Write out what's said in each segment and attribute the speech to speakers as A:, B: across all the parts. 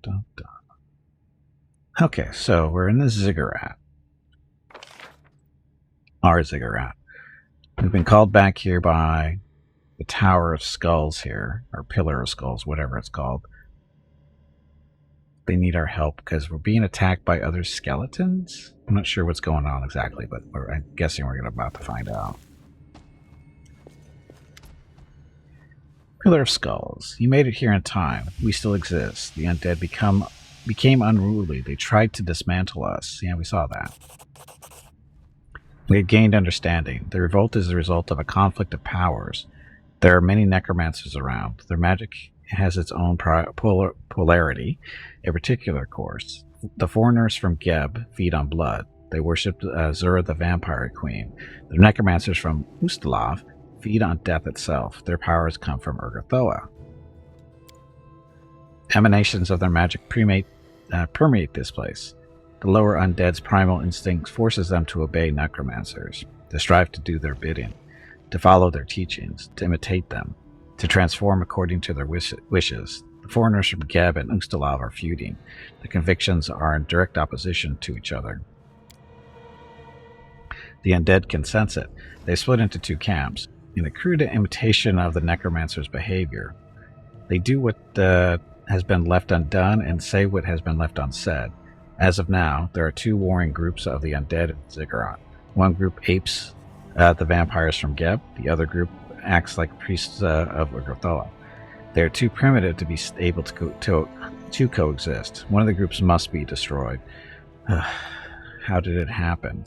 A: dun, dun. Okay, so we're in the ziggurat. Our ziggurat. We've been called back here by the Tower of Skulls here, or Pillar of Skulls, whatever it's called. They need our help because we're being attacked by other skeletons. I'm not sure what's going on exactly, but I'm guessing we're about to find out. Pillar of Skulls. You made it here in time. We still exist. The undead became unruly. They tried to dismantle us. Yeah, we saw that. We had gained understanding. The revolt is the result of a conflict of powers. There are many necromancers around. Their magic has its own polarity, a particular course. The foreigners from Geb feed on blood. They worship Zura the Vampire Queen. The necromancers from Ustalav feed on death itself. Their powers come from Urgathoa. Emanations of their magic permeate this place. The lower undead's primal instinct forces them to obey necromancers, to strive to do their bidding, to follow their teachings, to imitate them, to transform according to their wishes. The foreigners from Geb and Ustalav are feuding. The convictions are in direct opposition to each other. The undead can sense it. They split into two camps, in a crude imitation of the necromancer's behavior. They do what has been left undone and say what has been left unsaid. As of now, there are two warring groups of the undead in Ziggurat. One group apes the vampires from Geb. The other group acts like priests of Urgathoa. They are too primitive to be able to coexist. One of the groups must be destroyed. How did it happen?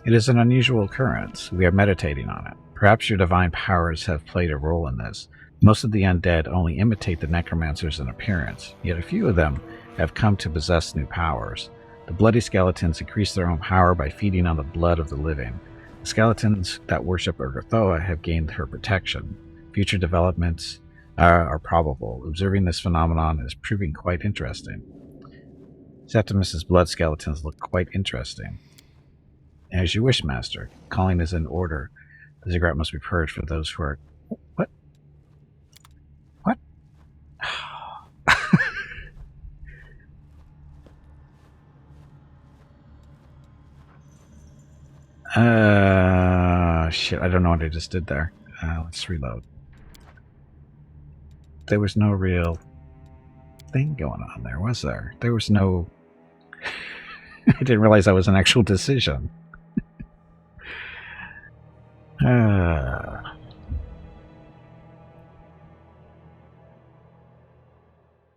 A: It is an unusual occurrence. We are meditating on it. Perhaps your divine powers have played a role in this. Most of the undead only imitate the necromancers in appearance, yet a few of them have come to possess new powers. The bloody skeletons increase their own power by feeding on the blood of the living. The skeletons that worship Urgathoa have gained her protection. Future developments are probable. Observing this phenomenon is proving quite interesting. Septimus's blood skeletons look quite interesting. As you wish, Master. Calling is in order. The ziggurat must be purged for those who are... What? What? Shit, I don't know what I just did there. Let's reload. There was no real thing going on there, was there? There was no... I didn't realize that was an actual decision.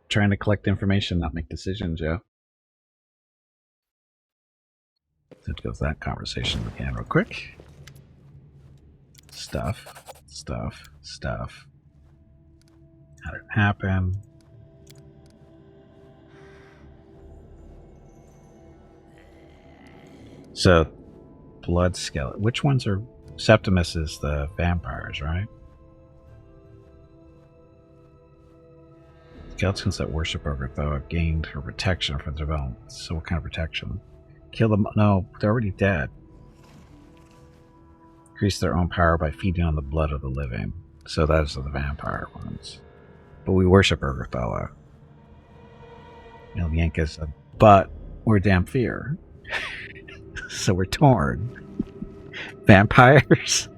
A: Trying to collect information, not make decisions, Joe. Let's go with that conversation again real quick. Stuff. How did it happen? So, blood skeleton. Which ones are... Septimus is the vampires, right? Skeletons that worship Urgathoa have gained her protection from the development. So what kind of protection? Kill them? No, they're already dead. Increase their own power by feeding on the blood of the living. So those are the vampire ones. But we worship Urgathoa. Yanka's, but we're Damphir. So we're torn. Vampires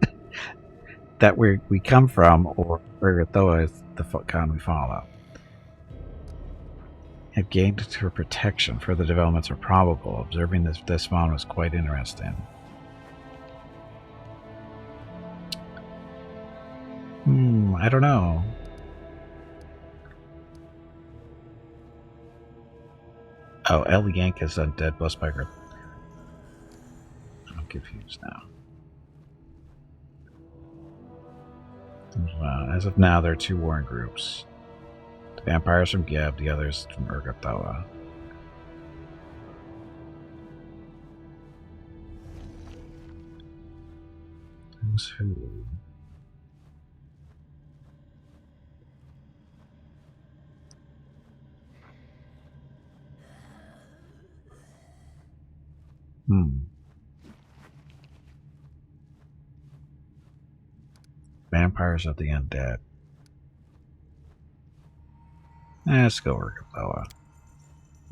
A: that we come from, or Urgathoa is the kind we follow, have gained her protection. Further developments are probable. Observing this phenomenon was quite interesting. I don't know. Oh, El Yanka's undead blessed by her. I'm confused now. As of now, there are two warring groups. The vampires from Geb, the others from Urgathoa. Who's who? Vampires of the undead. Let's go work with Loa.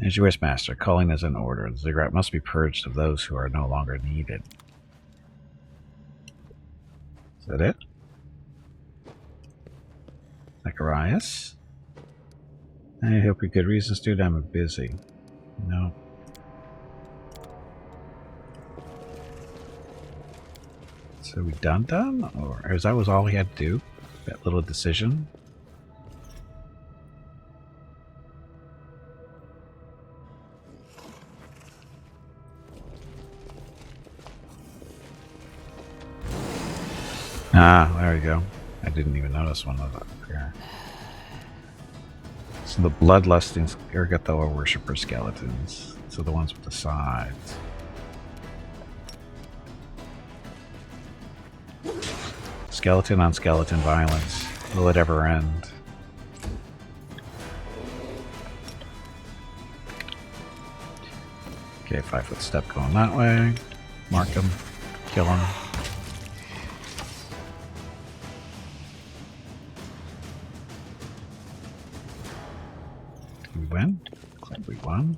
A: As you wish, Master. Calling is in order. The ziggurat must be purged of those who are no longer needed. Is that it? Zacharias? I hope you good reasons, dude. I'm busy. No. So we done? Or is that was all we had to do? That little decision? Ah, there we go. I didn't even notice one of them here. So the bloodlusting Ergothoa worshipper skeletons. So the ones with the sides. Skeleton on skeleton violence. Will it ever end? Okay, 5-foot step going that way. Mark him. Kill him. Did we win? Looks like we won.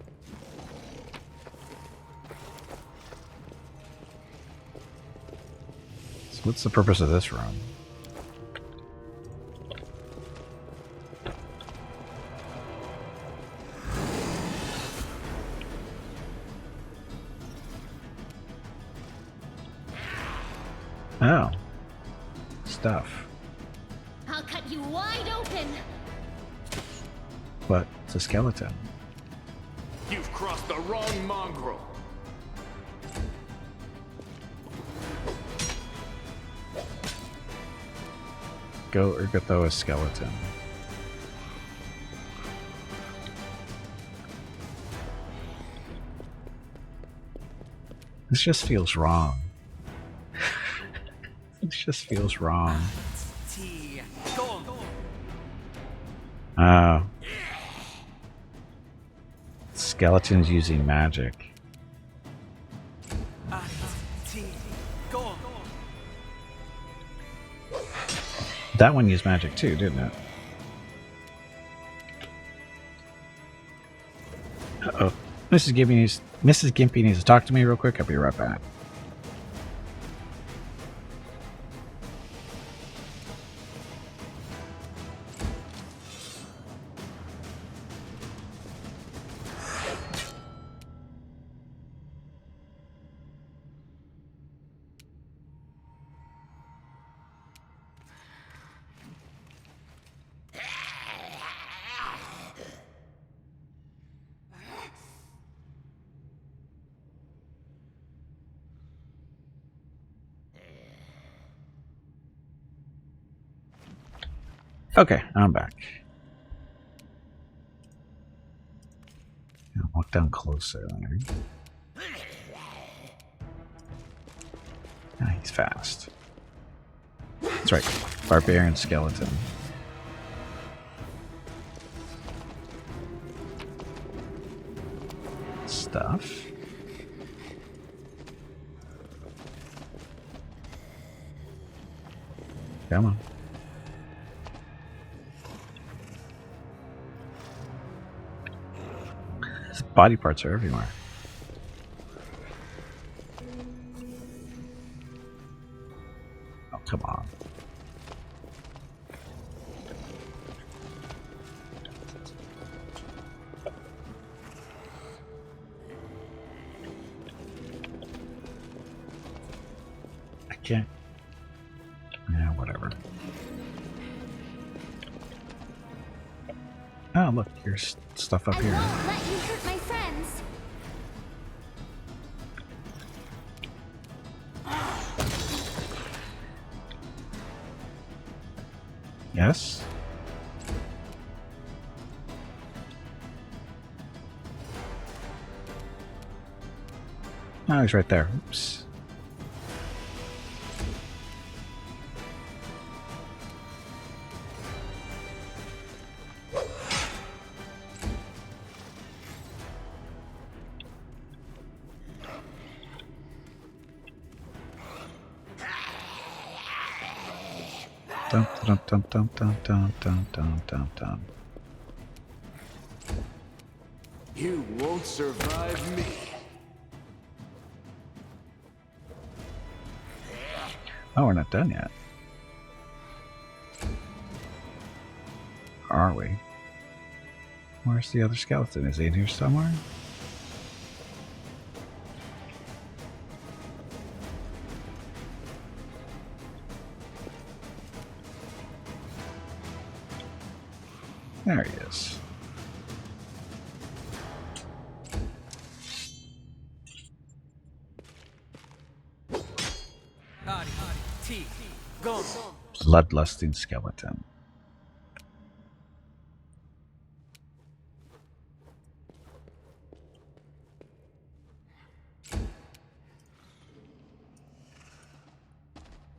A: So what's the purpose of this room? Oh. Stuff.
B: I'll cut you wide open.
A: But it's a skeleton.
C: You've crossed the wrong mongrel.
A: Go Ergothoa skeleton. This just feels wrong. This just feels wrong. Oh. Skeletons using magic. That one used magic too, didn't it? Uh-oh. Mrs. Gimpy needs to talk to me real quick. I'll be right back. Okay, I'm back. I'll walk down closer there. Ah, he's fast. That's right, barbarian skeleton. Stuff. Come on. His body parts are everywhere. Oh, come on. I can't. Yeah, whatever. Oh, look, here's stuff up here.
B: I won't let you hurt my friends.
A: Yes? Oh, he's right there. Oops. Dum dum dum dum dum dum dum dum dum dum.
C: You won't survive me.
A: Oh, we're not done yet. Are we? Where's the other skeleton? Is he in here somewhere? There he is. Bloodlusting skeleton.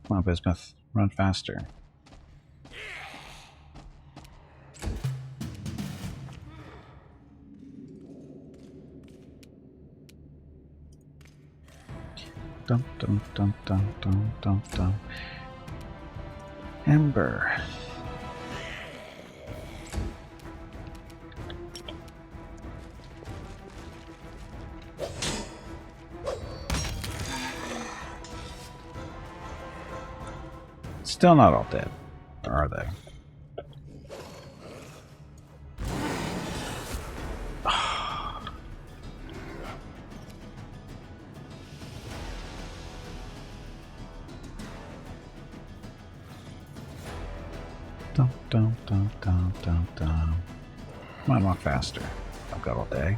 A: Come on, Bismuth. Run faster. Dum dum dum dum dum dum dum. Ember. Still not all dead, or are they? Dum dum dum dum dum dum. Come on, walk faster. I've got all day.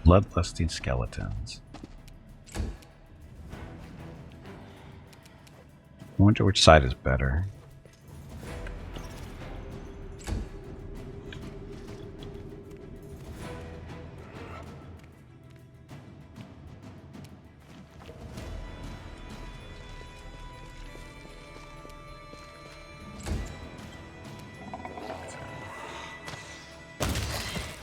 A: Bloodlusting skeletons. I wonder which side is better.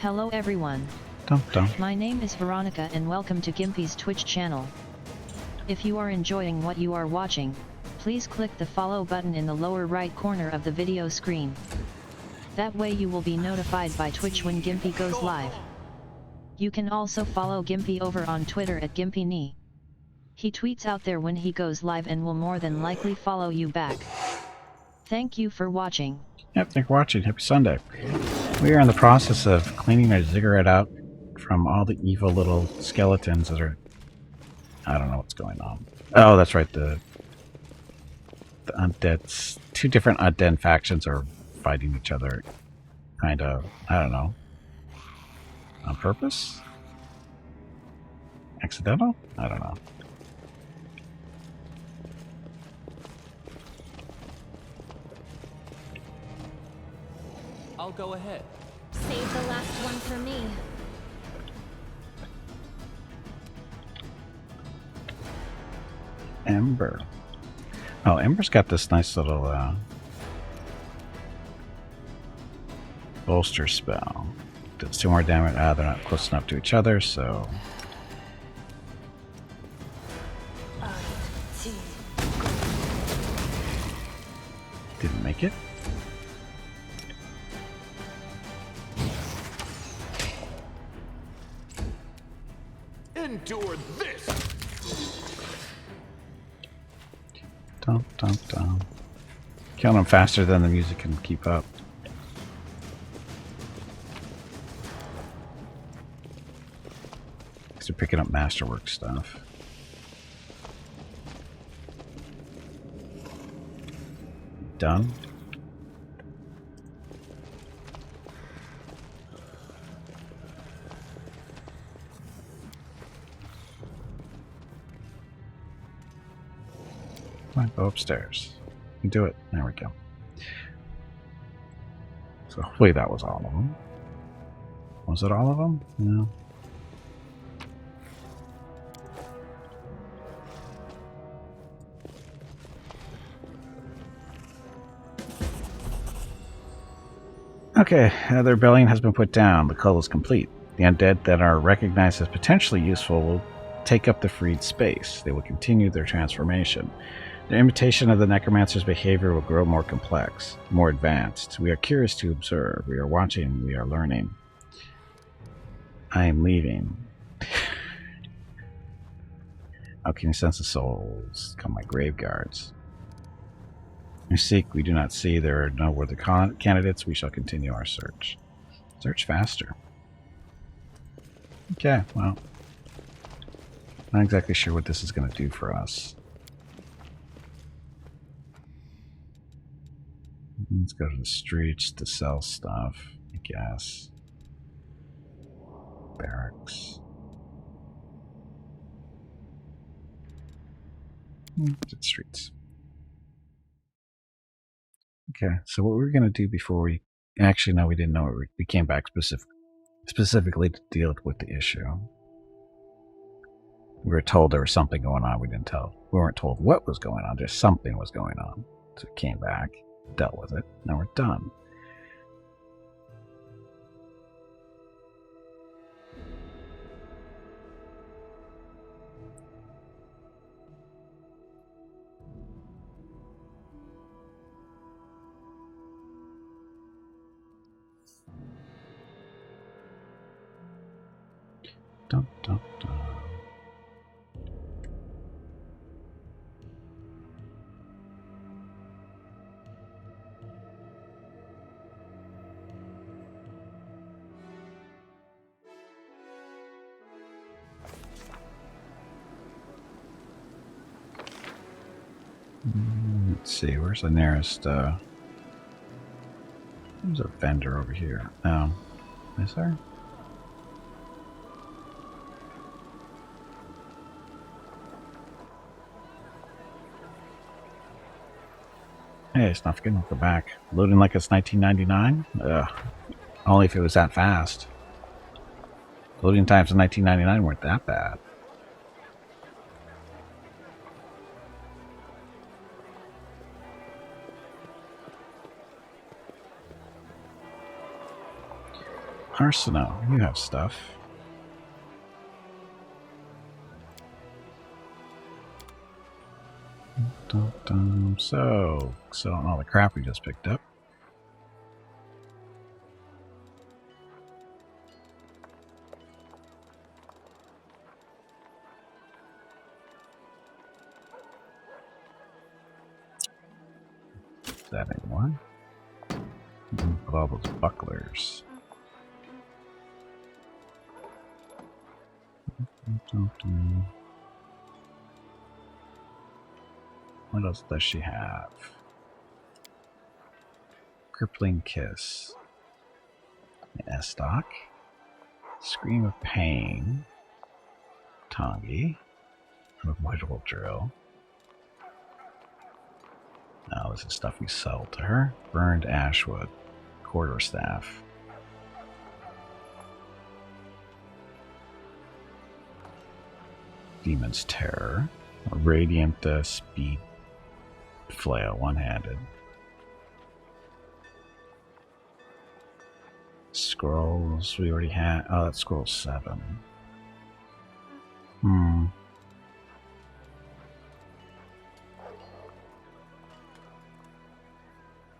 D: Hello everyone.
A: Dum dum.
D: My name is Veronica and welcome to Gimpy's Twitch channel. If you are enjoying what you are watching, please click the follow button in the lower right corner of the video screen. That way you will be notified by Twitch when Gimpy goes live. You can also follow Gimpy over on Twitter at GimpyKnee. He tweets out there when he goes live and will more than likely follow you back. Thank you for watching.
A: Yep, thanks for watching. Happy Sunday. We are in the process of cleaning our ziggurat out from all the evil little skeletons that are... I don't know what's going on. Oh, that's right. The undead... Two different undead factions are fighting each other. Kind of... I don't know. On purpose? Accidental? I don't know.
E: I'll go ahead.
B: Save the last one for me.
A: Ember. Oh, Ember's got this nice little bolster spell. Does 2 more damage. They're not close enough to each other, so... Didn't make it.
C: Endure this.
A: Dum dum dum. Killing them faster than the music can keep up. Because they're picking up masterwork stuff. Done. Go upstairs. You can do it. There we go. So hopefully that was all of them. Was it all of them? No. Okay, their rebellion has been put down. The cull is complete. The undead that are recognized as potentially useful will take up the freed space. They will continue their transformation. Their imitation of the necromancer's behavior will grow more complex, more advanced. We are curious to observe. We are watching. We are learning. I am leaving. How can you sense the souls? Come my grave guards. We seek, we do not see. There are no worthy candidates. We shall continue our search. Search faster. Okay, well. Not exactly sure what this is going to do for us. Let's go to the streets to sell stuff, I guess. Barracks. To the streets. Okay, so what we were going to do before we... Actually, no, we didn't know it. We came back specifically to deal with the issue. We were told there was something going on. We weren't told what was going on, just something was going on. So we came back, dealt with it, now we're done. Dun, dun, dun. Let's see, where's the nearest, there's a vendor over here. Oh, is there? Hey, it's not forgetting to go back. Loading like it's 1999? Ugh. Only if it was that fast. Loading times in 1999 weren't that bad. Arsenal, you have stuff. So all the crap we just picked up. Is that anyone? With all those bucklers. What else does she have? Crippling Kiss. Estoc. Scream of Pain. Tongi. Unavoidable Drill. Now this is stuff we sell to her. Burned Ashwood. Quarterstaff. Demon's Terror. A Radiant Speed Flail, one-handed. Scrolls, we already had... Oh, that's scroll 7.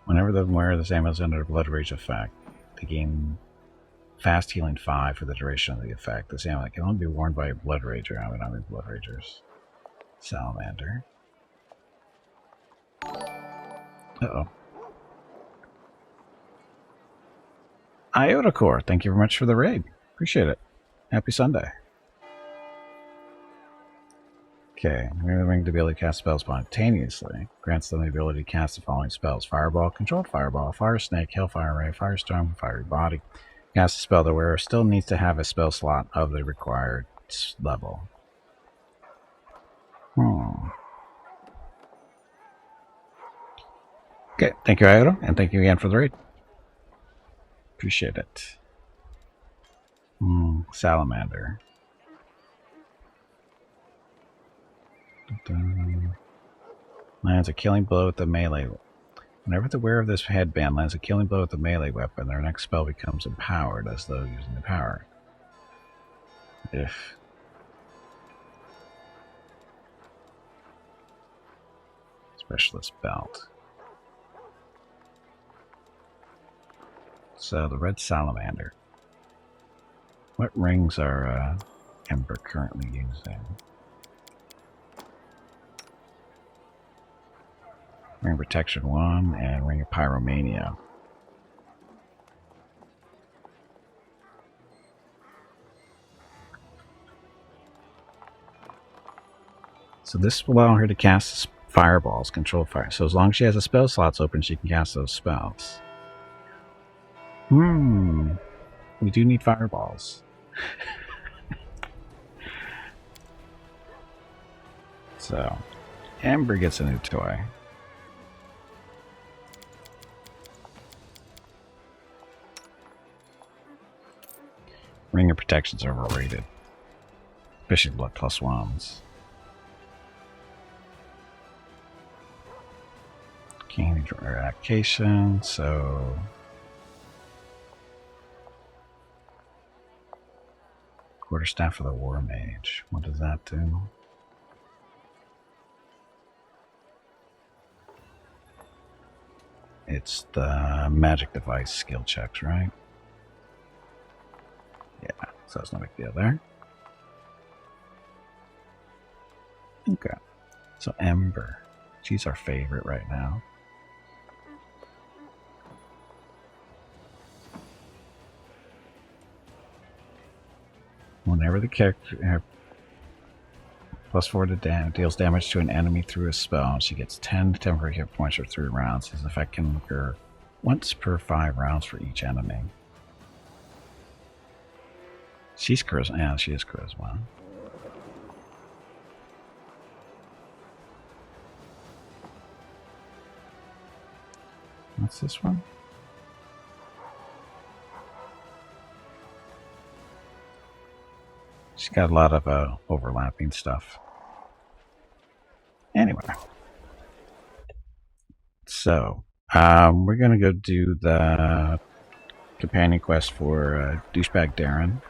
A: Whenever the wearer of this amulet is under a Blood Rage effect, they gain fast healing 5 for the duration of the effect. This amulet can only be worn by a Blood Rager. I mean, Blood Ragers. Salamander. Uh-oh. Iota Core, thank you very much for the raid. Appreciate it. Happy Sunday. Okay, we're going to be able to cast spells spontaneously. Grants them the ability to cast the following spells. Fireball, Controlled Fireball, Fire Snake, Hellfire Ray, Firestorm, Fiery Body. Cast a spell, the wearer still needs to have a spell slot of the required level. Okay, thank you, Iota, and thank you again for the raid. Appreciate it. Salamander. Lands a killing blow with the melee. Whenever the wearer of this headband lands a killing blow with the melee weapon, their next spell becomes empowered as though using the power. If specialist belt. So the red salamander. What rings are Ember currently using? Ring of Protection 1 and Ring of Pyromania. So this will allow her to cast fireballs, control fire. So as long as she has the spell slots open, she can cast those spells. We do need fireballs. So, Amber gets a new toy. Ring of Protection's overrated. Especially blood plus ones. Candy eradication, so Quarterstaff of the War Mage. What does that do? It's the magic device skill checks, right? Yeah, so that's no big deal there. Okay, so Ember. She's our favorite right now. Whenever the character +4 to damage deals damage to an enemy through a spell, she gets 10 temporary hit points for 3 rounds. His effect can occur once per 5 rounds for each enemy. She's charisma. Yeah, she is charisma. What's this one? She's got a lot of overlapping stuff. Anyway. So, we're going to go do the companion quest for Douchebag Darren.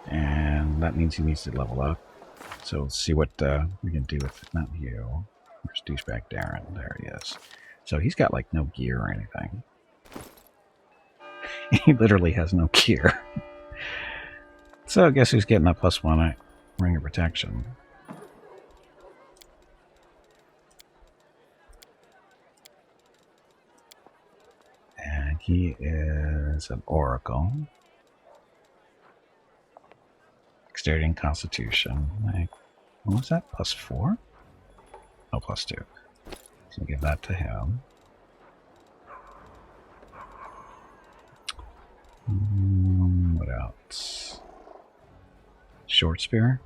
A: And that means he needs to level up. So let's see what we can do with not you. Where's Douchebag Darren? There he is. So he's got like no gear or anything. He literally has no gear. So guess who's getting a +1 Ring of Protection? And he is an Oracle. Dexterity and Constitution. What was that? +4? Oh, +2. So give that to him. What else? Short Spear.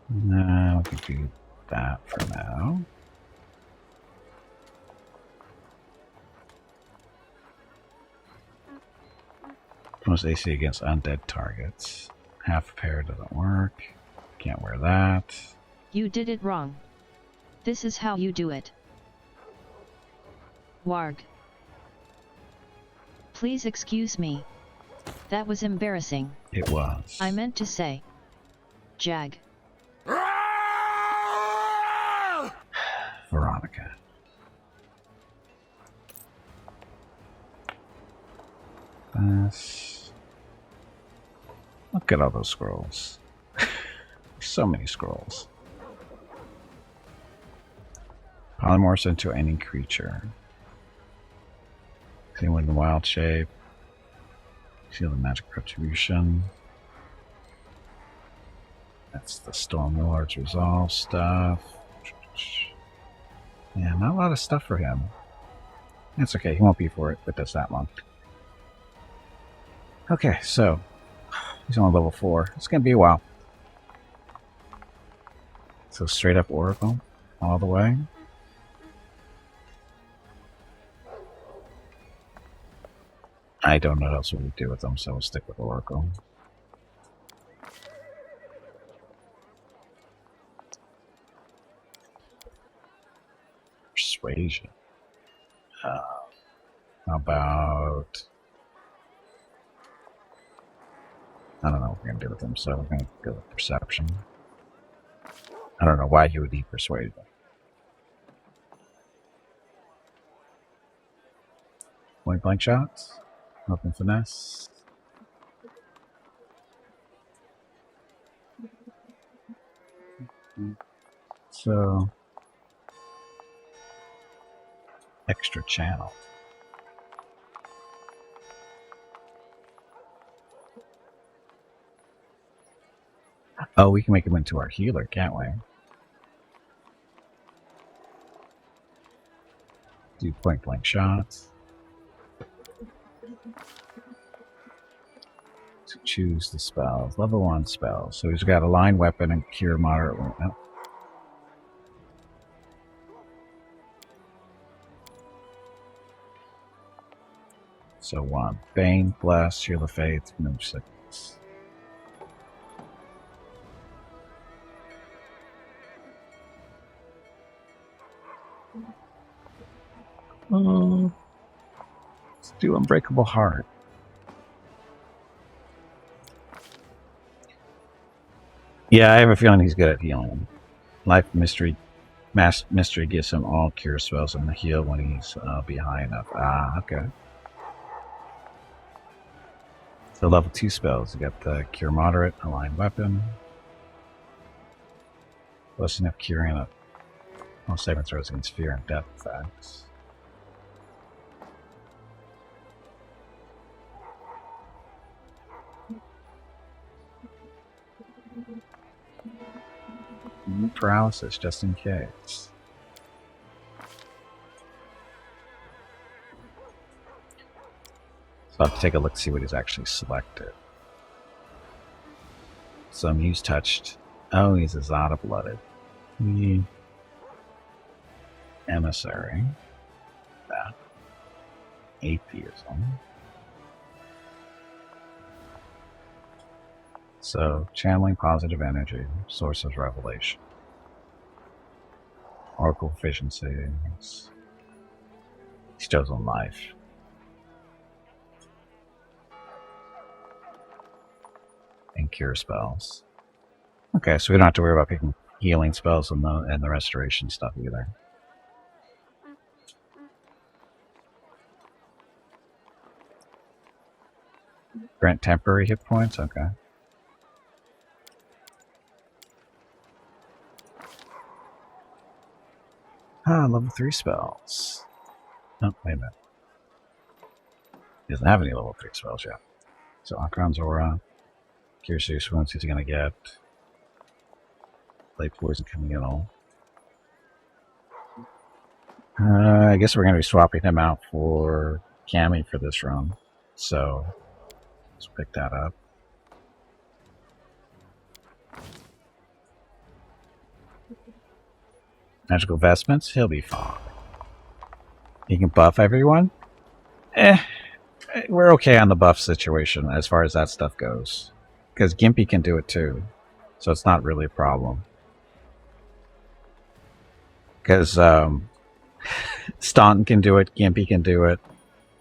A: No, we can do that for now. Most AC against undead targets. Half a pair doesn't work. Can't wear that.
D: You did it wrong. This is how you do it. Warg. Please excuse me. That was embarrassing.
A: It was.
D: I meant to say. Jag.
A: Veronica. Look at all those scrolls. So many scrolls. Polymorphs into any creature. Anyone in the wild shape. Shield of Magic Retribution. That's the Stormlord's Resolve stuff. Yeah, not a lot of stuff for him. That's okay, he won't be for it with us that long. Okay, so he's on level 4. It's gonna be a while. So straight up Oracle all the way. I don't know what else we would do with them, so we'll stick with Oracle. Persuasion. How about... I don't know what we're going to do with him, so we're going to go with perception. I don't know why he would be persuaded. Point blank shots. Open finesse. So, extra channel. Oh, we can make him into our healer, can't we? Do point blank shots. To choose the spells. Level 1 spells. So he's got a line weapon and cure moderate wound. So 1. Bane, Bless, Shield of Faith, Remove Sickness. Oh, let's do Unbreakable Heart. Yeah, I have a feeling he's good at healing. Life Mystery Mystery gives him all cure spells and heal when he's behind enough. Ah, okay. So level 2 spells. You got the Cure Moderate, Aligned Weapon. Plus enough curing up. All saving throws against fear and death effects. Paralysis, just in case. So I'll have to take a look to see what he's actually selected. So Muse touched. Oh, he's a Zada blooded. Emissary. That. Atheism. So, channeling positive energy, source of revelation. Oracle efficiencies. He's chosen life. And cure spells. Okay, so we don't have to worry about picking healing spells and the restoration stuff either. Grant temporary hit points? Okay. Ah, level 3 spells. Oh, wait a minute. He doesn't have any level 3 spells yet. So Akron's Aura. Cure Serious Wounds he's going to get. Blade Poison Communal. I guess we're going to be swapping him out for Cammy for this run. So, let's pick that up. Magical Vestments, he'll be fine. He can buff everyone? We're okay on the buff situation as far as that stuff goes. Because Gimpy can do it too. So it's not really a problem. Because Staunton can do it, Gimpy can do it.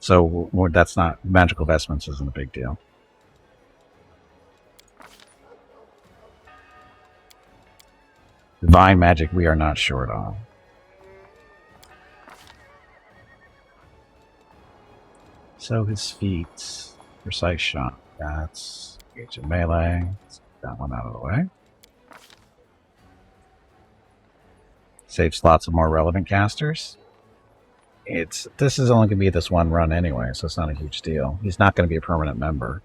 A: So that's not... Magical Vestments isn't a big deal. Divine Magic we are not short on. So his feet, Precise Shot, that's Gauge of Melee. Let's get that one out of the way. Save slots of more relevant casters. This is only going to be this one run anyway, so it's not a huge deal. He's not going to be a permanent member.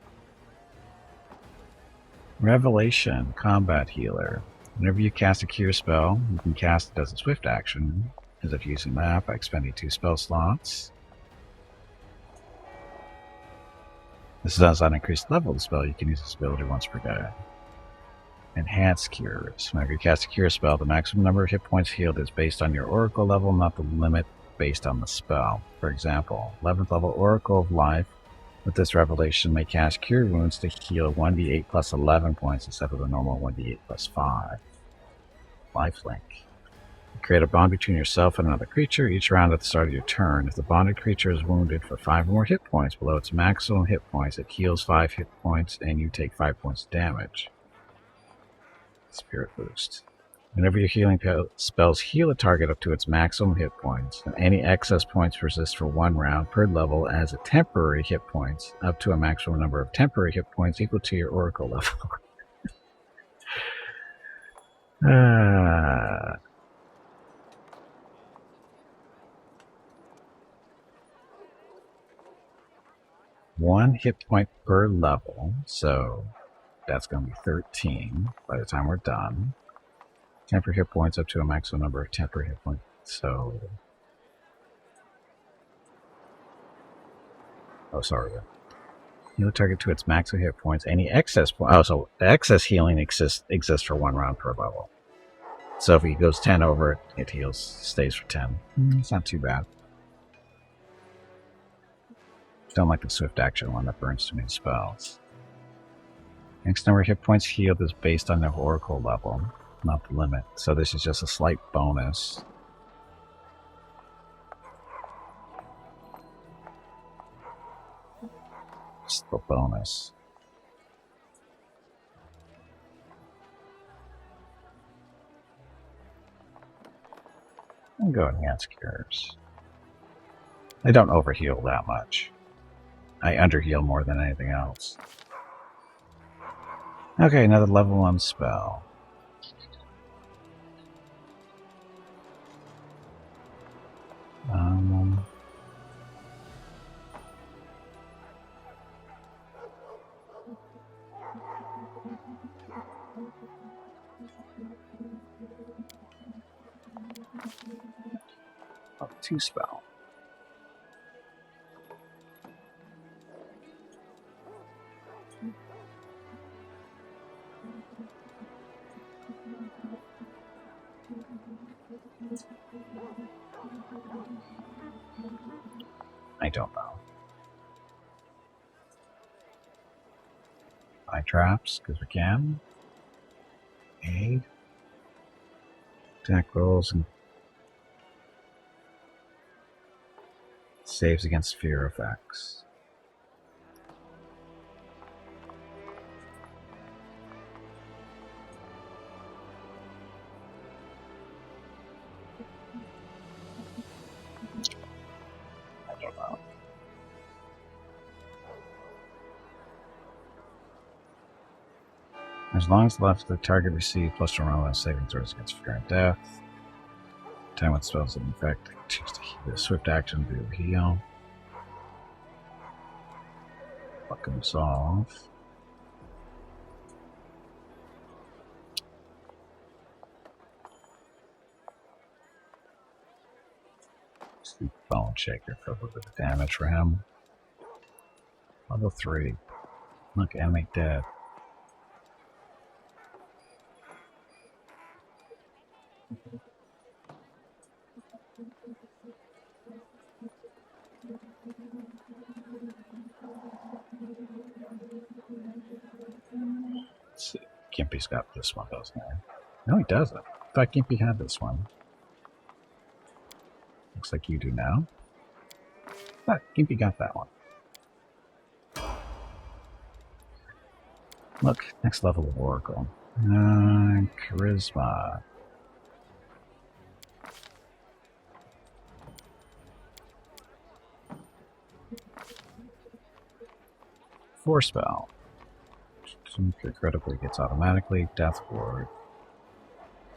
A: Revelation, Combat Healer. Whenever you cast a cure spell, you can cast it as a swift action, as if using that by expending 2 spell slots. This does not increase the level of the spell. You can use this ability once per day. Enhanced Cures. Whenever you cast a cure spell, the maximum number of hit points healed is based on your Oracle level, not the limit based on the spell. For example, 11th level Oracle of Life with this revelation may cast Cure Wounds to heal 1d8 plus 11 points instead of the normal 1d8 plus 5. Lifelink. Create a bond between yourself and another creature each round at the start of your turn. If the bonded creature is wounded for 5 or more hit points below its maximum hit points, it heals 5 hit points and you take 5 points of damage. Spirit boost. Whenever your healing spells heal a target up to its maximum hit points, and any excess points persist for 1 round per level as a temporary hit points, up to a maximum number of temporary hit points equal to your oracle level. One hit point per level, so that's going to be 13 by the time we're done. Temporary hit points up to a maximum number of temporary hit points. So, oh, sorry. Heal the target to its maximum hit points. Any excess point. Oh, so the excess healing exists for 1 round per level. So if he goes 10 over it, it heals, stays for 10. It's not too bad. Don't like the swift action one that burns too many spells. Next number of hit points healed is based on the oracle level, not the limit. So this is just a slight bonus. Just a bonus. I'll go ahead and ask cures. I don't overheal that much. I underheal more than anything else. Okay, another level 1 spell. Level 2 spell. I don't know. Eye traps, because we can. Aid. Attack rolls and saves against fear effects. I don't know. As long as left, the target receives +1 roll on saving throws against fear and death. Time when spells in effect, choose to heal. Swift action to heal. Fuck him off. Sleep Bone Shaker for a little bit of damage for him. Level 3. Look, enemy dead. Let's see. Gimpy's got this one, doesn't he? No, he doesn't. I thought Gimpy had this one. Looks like you do now. But Gimpy got that one. Look, next level of Oracle. Charisma. Force spell. Critically gets automatically. Death Ward.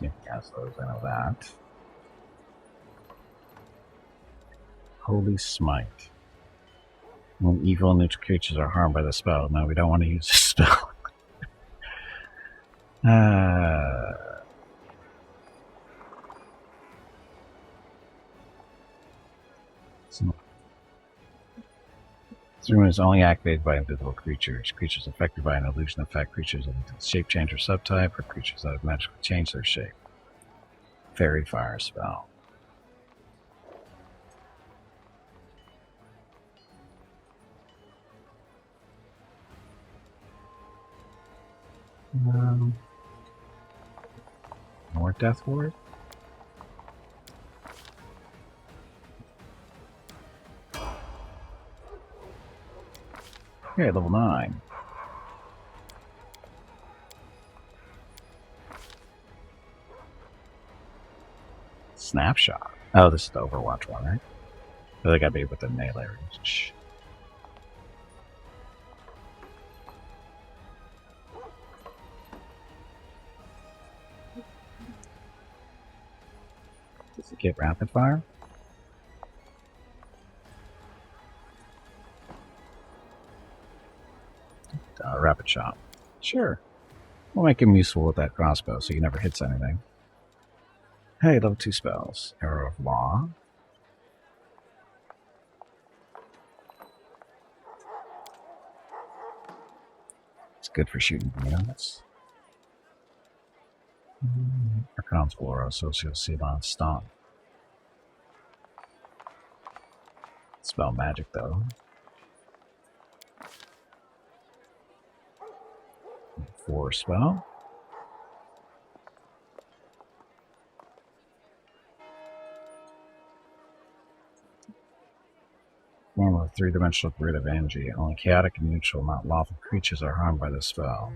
A: Gimpy has those, I know that. Holy Smite. When evil and neutral creatures are harmed by the spell. No, we don't want to use this spell. This room is only activated by invisible creatures. Creatures affected by an illusion affect creatures of the shape change or subtype, or creatures that have magically changed their shape. Fairy Fire spell. More Death Ward? Okay, level 9. Snapshot. Oh, this is the Overwatch one, right? Oh, they gotta be with the melee range. Does it get rapid fire? Rapid shot. Sure. We'll make him useful with that crossbow so he never hits anything. Hey, level 2 spells. Arrow of Law. It's good for shooting units. Arcanon's Flora, Socio-Ceylon Stomp. Spell magic, though. 4 spell. Form of a 3-dimensional grid of energy. Only chaotic and neutral, not lawful creatures are harmed by this spell.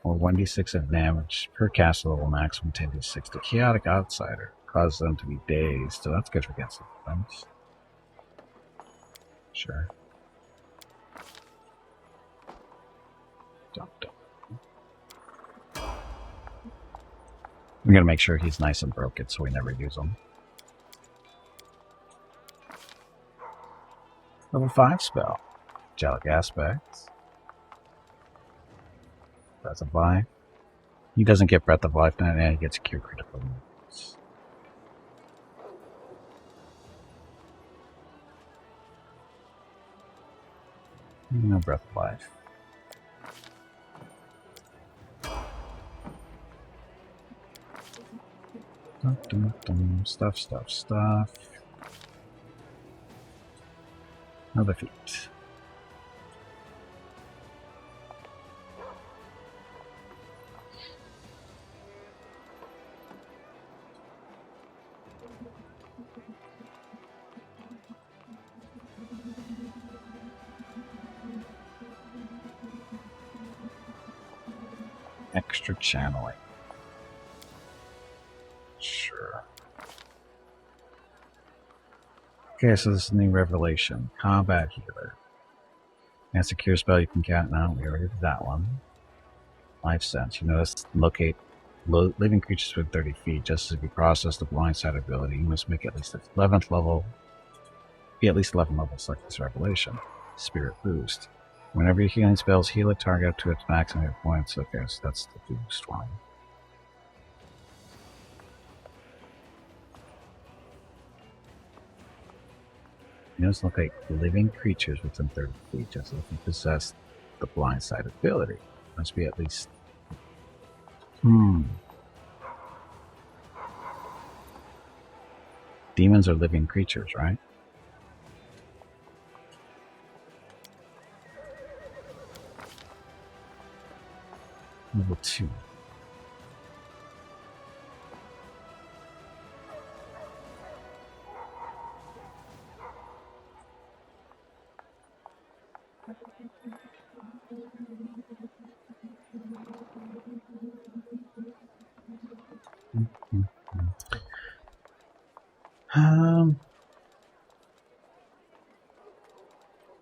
A: Or 1d6 of damage per caster level, maximum 10d6 to chaotic outsider. Causes them to be dazed, so that's good for against things. Sure. Don't. I'm gonna make sure he's nice and broken so we never use him. Level 5 spell. Angelic Aspects. Breath of Life. He doesn't get Breath of Life now, and he gets Cure Critical Wounds. No Breath of Life. Stuff. Another feat. Extra channeling. Sure. Okay, so this is a new revelation. Combat Healer. That's a cure spell you can count now. We already did that one. Life Sense. You notice locate living creatures within 30 feet. Just as if you process the blindside ability, you must make at least 11th level. Be at least 11 levels like this revelation. Spirit Boost. Whenever your healing spells heal a target up to its maximum hit points. Okay, so that's the boost one. You notice look like living creatures within 30 feet, just as if you possess the blindside ability. Must be at least. Demons are living creatures, right? Level 2.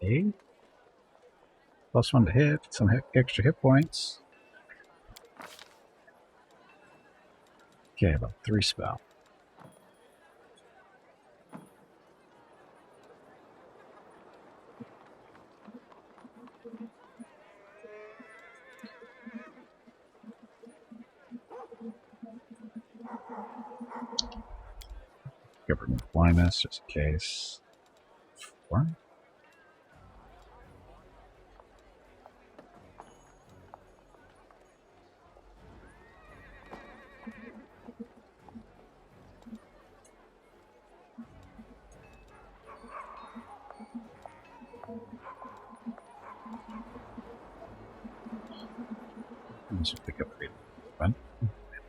A: A +1 to hit, some extra hit points. Okay, about 3 spell. Government blindness, just in case. 4. Let's pick up 3.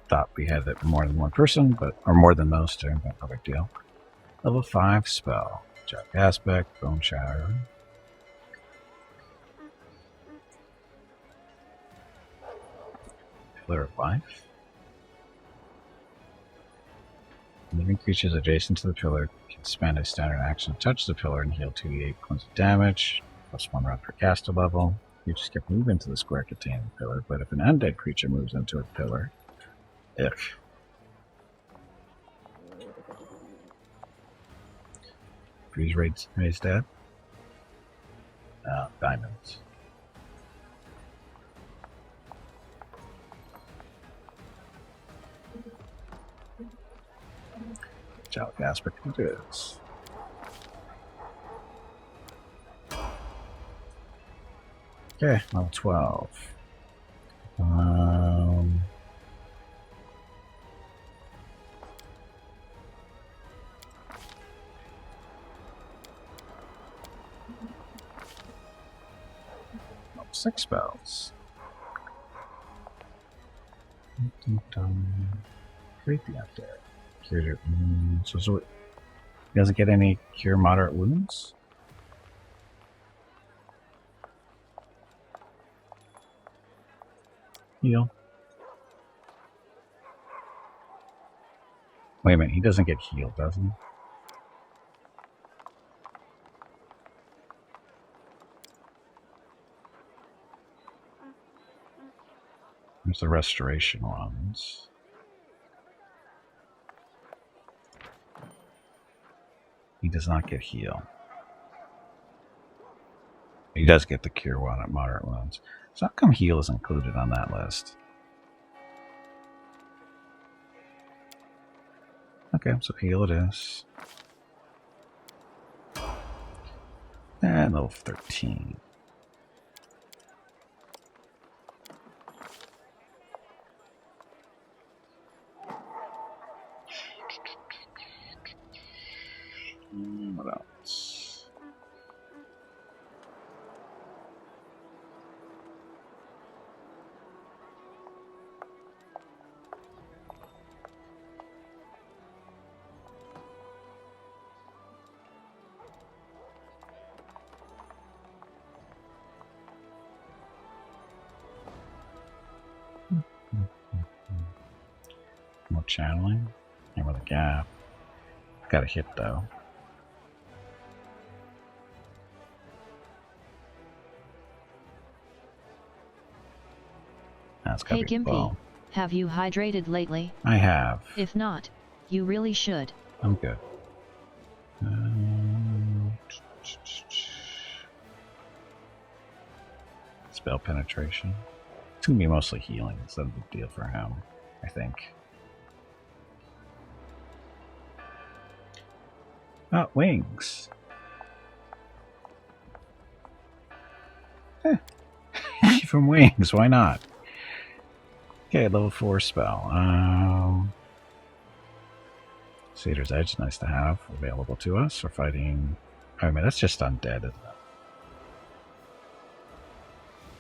A: thought we had it more than one person, but or more than those two, but no big deal. Level 5 spell. Jack Aspect, Bone Shatter. Pillar of Life. Living creatures adjacent to the pillar can spend a standard action to touch the pillar and heal 2d8 points of damage, plus 1 round per caster level. Creatures can move into the square containing the pillar, but if an undead creature moves into a pillar, if freeze raise dead. Diamonds. Jalik Aspect it is. Okay, level 12. Level 6 spells. Create the update. Cure your wounds. So it doesn't get any cure moderate wounds? Heal. Wait a minute, he doesn't get healed, does he? There's the restoration ones. He does not get heal. He does get the cure one at moderate wounds. So how come heal is included on that list? Okay, so heal it is. And level 13. What else? More channeling. Hammer the gap. Got a hit though. That's gotta
D: Hey
A: be
D: Gimpy,
A: well.
D: have you hydrated lately?
A: I have.
D: If not, you really should.
A: I'm good. Spell penetration. It's gonna be mostly healing. It's not a big deal for him, I think. Oh, wings. From wings, why not? Okay, level 4 spell. Satyr's Edge, nice to have, available to us. We're fighting... I mean, that's just undead, isn't it?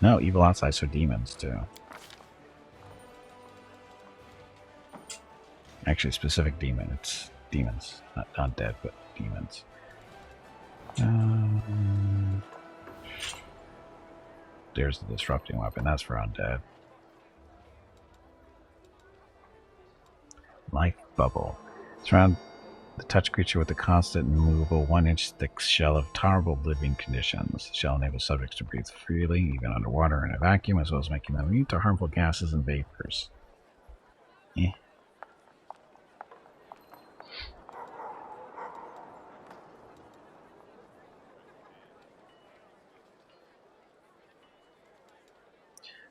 A: No, evil outside, so demons, too. Actually, specific demon. It's demons. Not undead, but demons. There's the disrupting weapon. That's for undead. Life bubble. Surround the touch creature with a constant and movable 1-inch thick shell of tolerable living conditions. The shell enables subjects to breathe freely, even underwater and in a vacuum, as well as making them immune to harmful gases and vapors. Eh.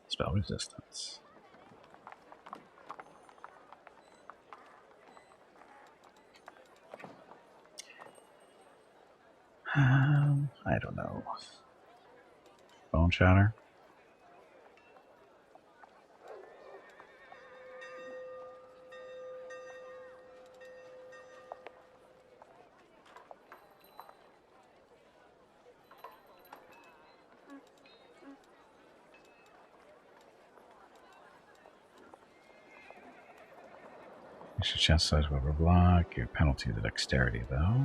A: Spell resistance. I don't know. Bone Shatter? Extra chest size will block. Your penalty to dexterity, though.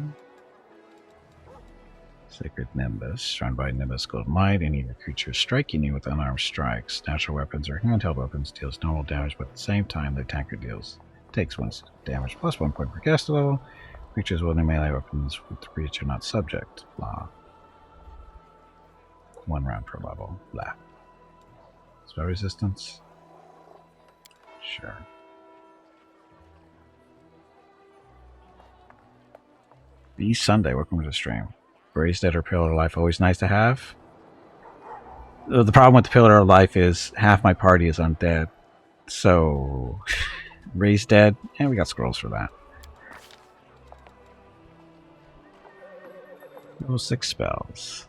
A: Sacred Nimbus. Surrounded by Nimbus Gold Might. Any of your creatures striking you with unarmed strikes, natural weapons, or handheld weapons deals normal damage, but at the same time, the attacker takes 1 damage plus 1 point per caster level. Creatures wielding melee weapons with the creature not subject. Blah. 1 round per level. Blah. Spell resistance? Sure. B Sunday, welcome to the stream. Raised Dead or Pillar of Life, always nice to have. The problem with the Pillar of Life is half my party is undead. So, Raised Dead, and we got scrolls for that. Level 6 spells.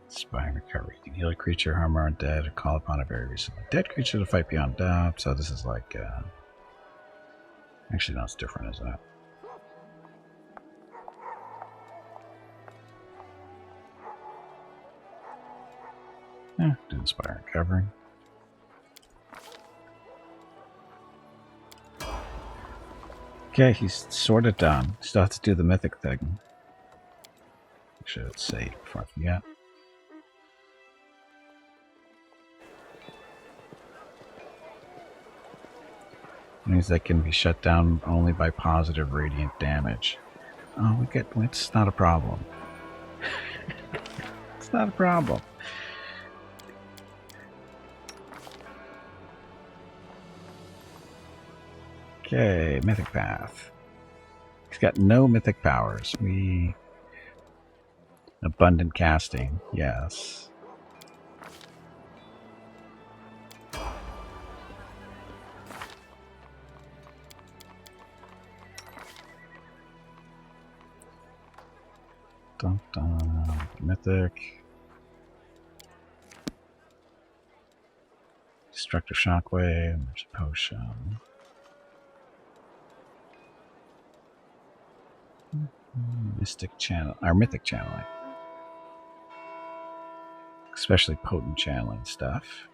A: Inspiring recovery. You can heal a creature, harm or undead, or call upon a very recently dead creature to fight beyond doubt. So this is like, actually no, it's different, isn't it? Yeah, do inspiring recovery. Okay, he's sort of done. Still have to do the mythic thing. Make sure it's saved before I forget. Means that can be shut down only by positive radiant damage. Oh, it's not a problem. It's not a problem. Okay, Mythic Path. He's got no mythic powers. Abundant casting, yes. Dun, dun. Mythic. Destructive Shockwave. There's a potion. Mystic channel, or mythic channeling. Especially potent channeling stuff.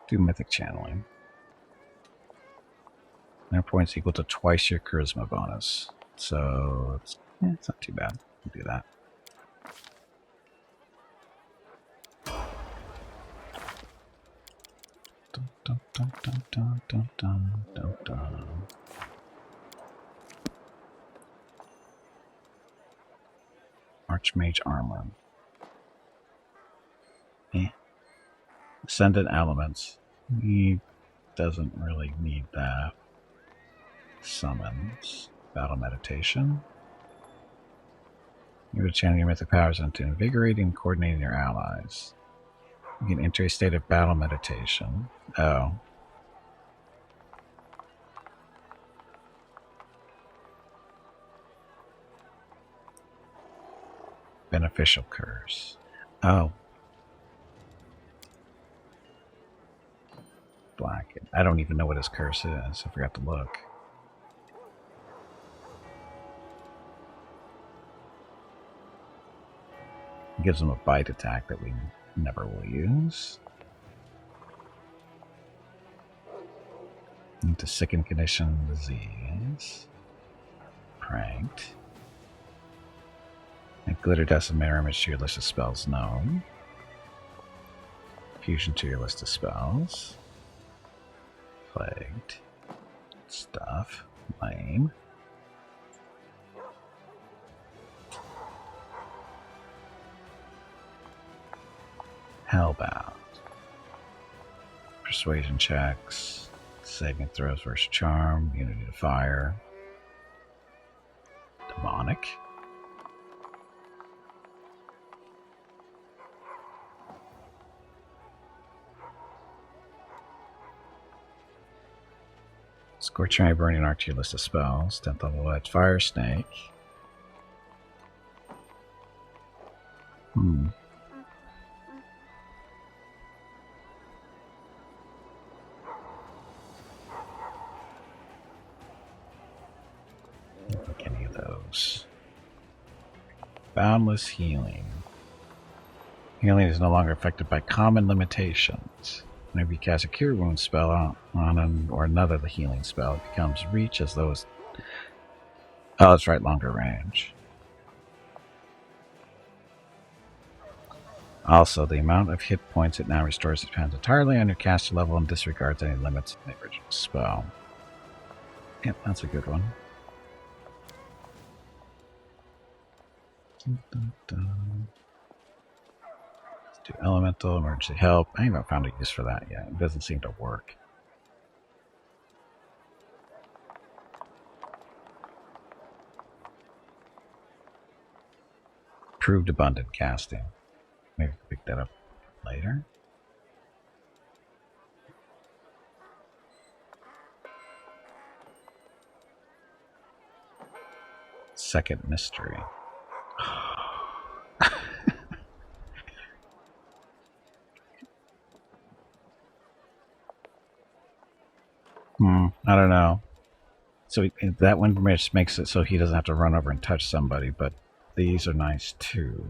A: Do mythic channeling. 9 points equal to twice your charisma bonus. So it's not too bad. We'll do that. Dun, dun, dun, dun, dun, dun, dun, dun, dun. Archmage armor. Ascendant elements. He doesn't really need that. Summons. Battle meditation. You would channel your mythic powers into invigorating and coordinating your allies. You can enter a state of battle meditation. Oh. Beneficial curse. Oh. Black. I don't even know what his curse is. I forgot to look. It gives him a bite attack that we never will use. Into sicken condition, disease. Pranked. And glitter dust and mirror image to your list of spells known. Fusion to your list of spells. Plagued. Stuff. Lame. Hellbound. Persuasion checks. Saving throws versus charm. Immunity to fire. Demonic. Scorching Eye, Burning Arc to your list of spells. 10th level edge. Fire Snake. take any of those. Boundless healing. Healing is no longer affected by common limitations. Whenever you cast a Cure Wounds spell on an or another the healing spell, it becomes reach as though it's... Oh, that's right, longer range. Also, the amount of hit points it now restores depends entirely on your caster level and disregards any limits in the original spell. Yep, that's a good one. Dun, dun, dun. Let's do elemental, emergency help. I haven't found a use for that yet. It doesn't seem to work. Proved abundant casting. Maybe we can pick that up later. Second mystery. I don't know. So that one makes it so he doesn't have to run over and touch somebody, but these are nice too.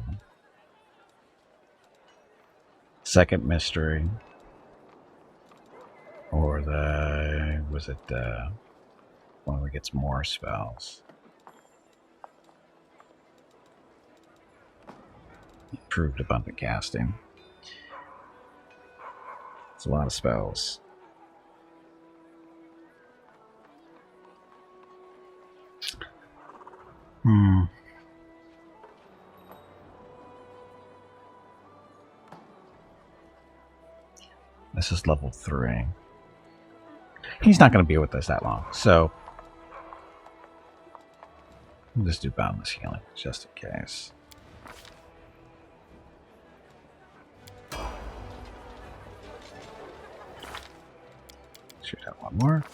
A: Second mystery. Or the... was it one where he gets more spells? Improved abundant casting. It's a lot of spells. This is level 3. He's not going to be with us that long, so we'll just do boundless healing, just in case. Shoot out one more.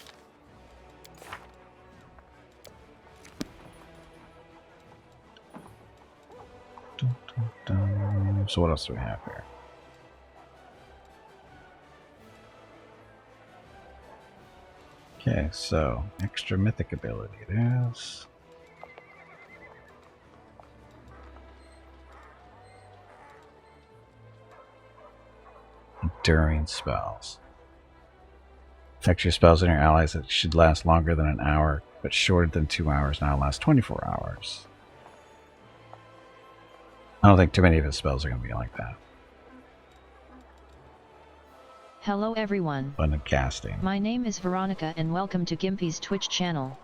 A: Dun, dun, dun. So what else do we have here? Okay, so extra mythic ability it is. Enduring spells. Affect your spells and your allies that should last longer than an hour, but shorter than 2 hours now last 24 hours. I don't think too many of his spells are going to be like that.
D: Hello everyone.
A: Abundant casting.
D: My name is Veronica and welcome to Gimpy's Twitch channel.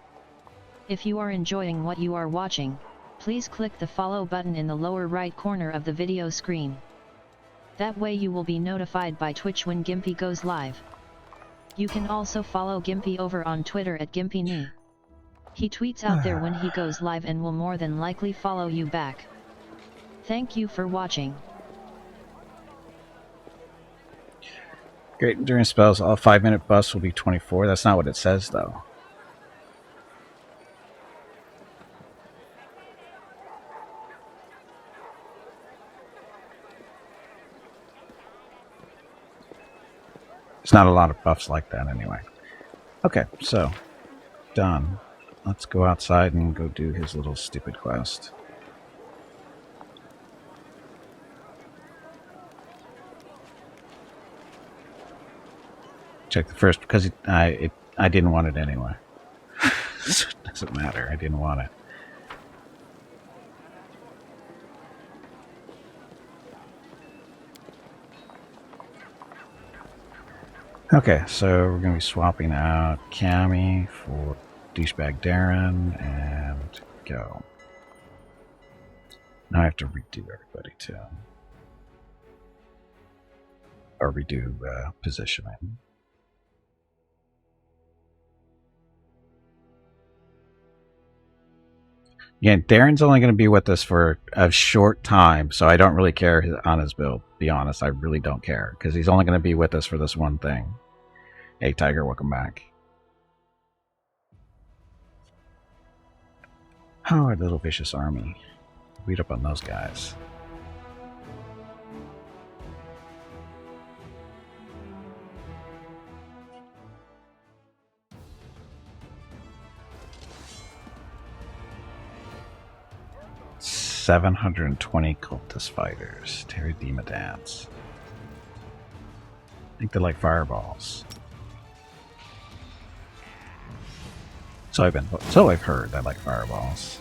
D: If you are enjoying what you are watching, please click the follow button in the lower right corner of the video screen. That way you will be notified by Twitch when Gimpy goes live. You can also follow Gimpy over on Twitter at GimpyNe. He tweets out there when he goes live and will more than likely follow you back. Thank you for watching.
A: Great. During spells, all 5-minute buffs will be 24. That's not what it says, though. There's not a lot of buffs like that anyway. Okay, so done. Let's go outside and go do his little stupid quest. Check the first because I didn't want it anyway. So it doesn't matter. I didn't want it. Okay, so we're going to be swapping out Cammy for douchebag Darren and go. Now I have to redo everybody too. Or redo positioning. Yeah, Darren's only going to be with us for a short time, so I don't really care on his build. Be honest, I really don't care because he's only going to be with us for this one thing. Hey, Tiger, welcome back. Oh, our little vicious army. Beat up on those guys. 720 cultist fighters. Terry Demadance. I think they're like fireballs. So I've heard they like fireballs.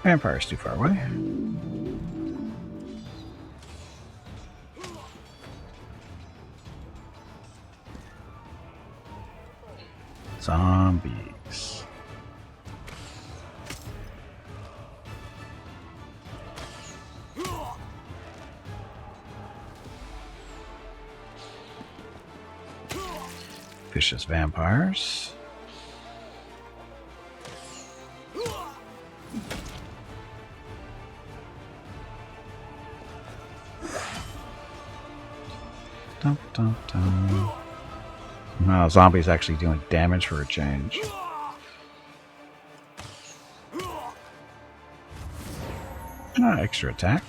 A: Vampire's too far away. Zombies. Vicious vampires. Dun, dun, dun. No, zombies actually doing damage for a change. Extra attack.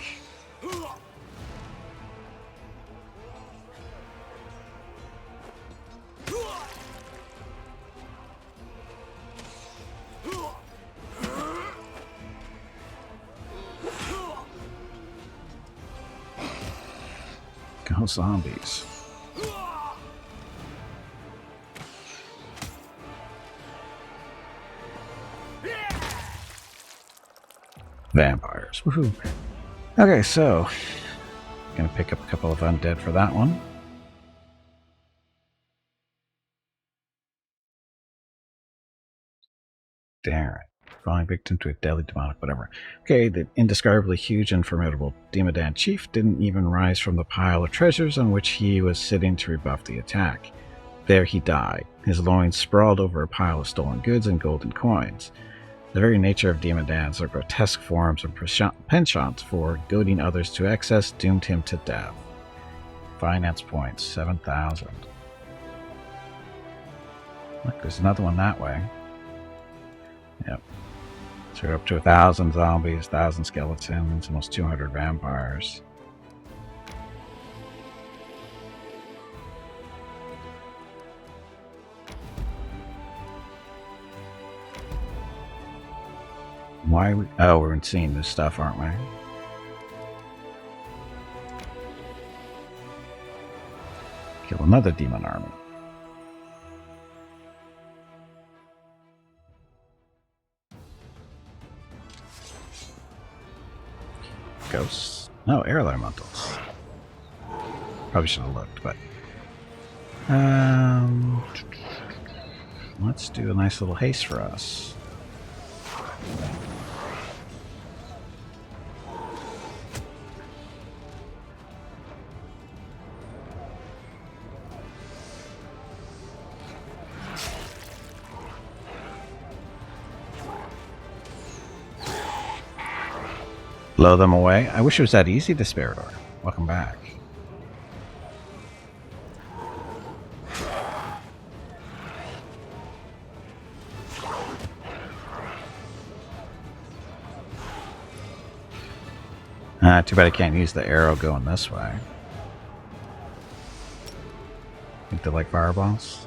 A: Go zombies. Vampires. Woohoo. Okay, so gonna pick up a couple of undead for that one. Darren. Falling victim to a deadly demonic whatever. Okay, the indescribably huge and formidable Demodan chief didn't even rise from the pile of treasures on which he was sitting to rebuff the attack. There he died, his loins sprawled over a pile of stolen goods and golden coins. The very nature of Demodans are grotesque forms and penchants for goading others to excess doomed him to death. Finance points, 7,000. Look, there's another one that way. Yep. So we're up to 1,000 zombies, 1,000 skeletons, almost 200 vampires. Why are we... Oh, we're seeing this stuff, aren't we? Kill another demon army. Ghosts. No, air elementals. Probably should have looked, but... let's do a nice little haste for us. Blow them away. I wish it was that easy, Despairador. Welcome back. Too bad I can't use the arrow going this way. Think they like fireballs?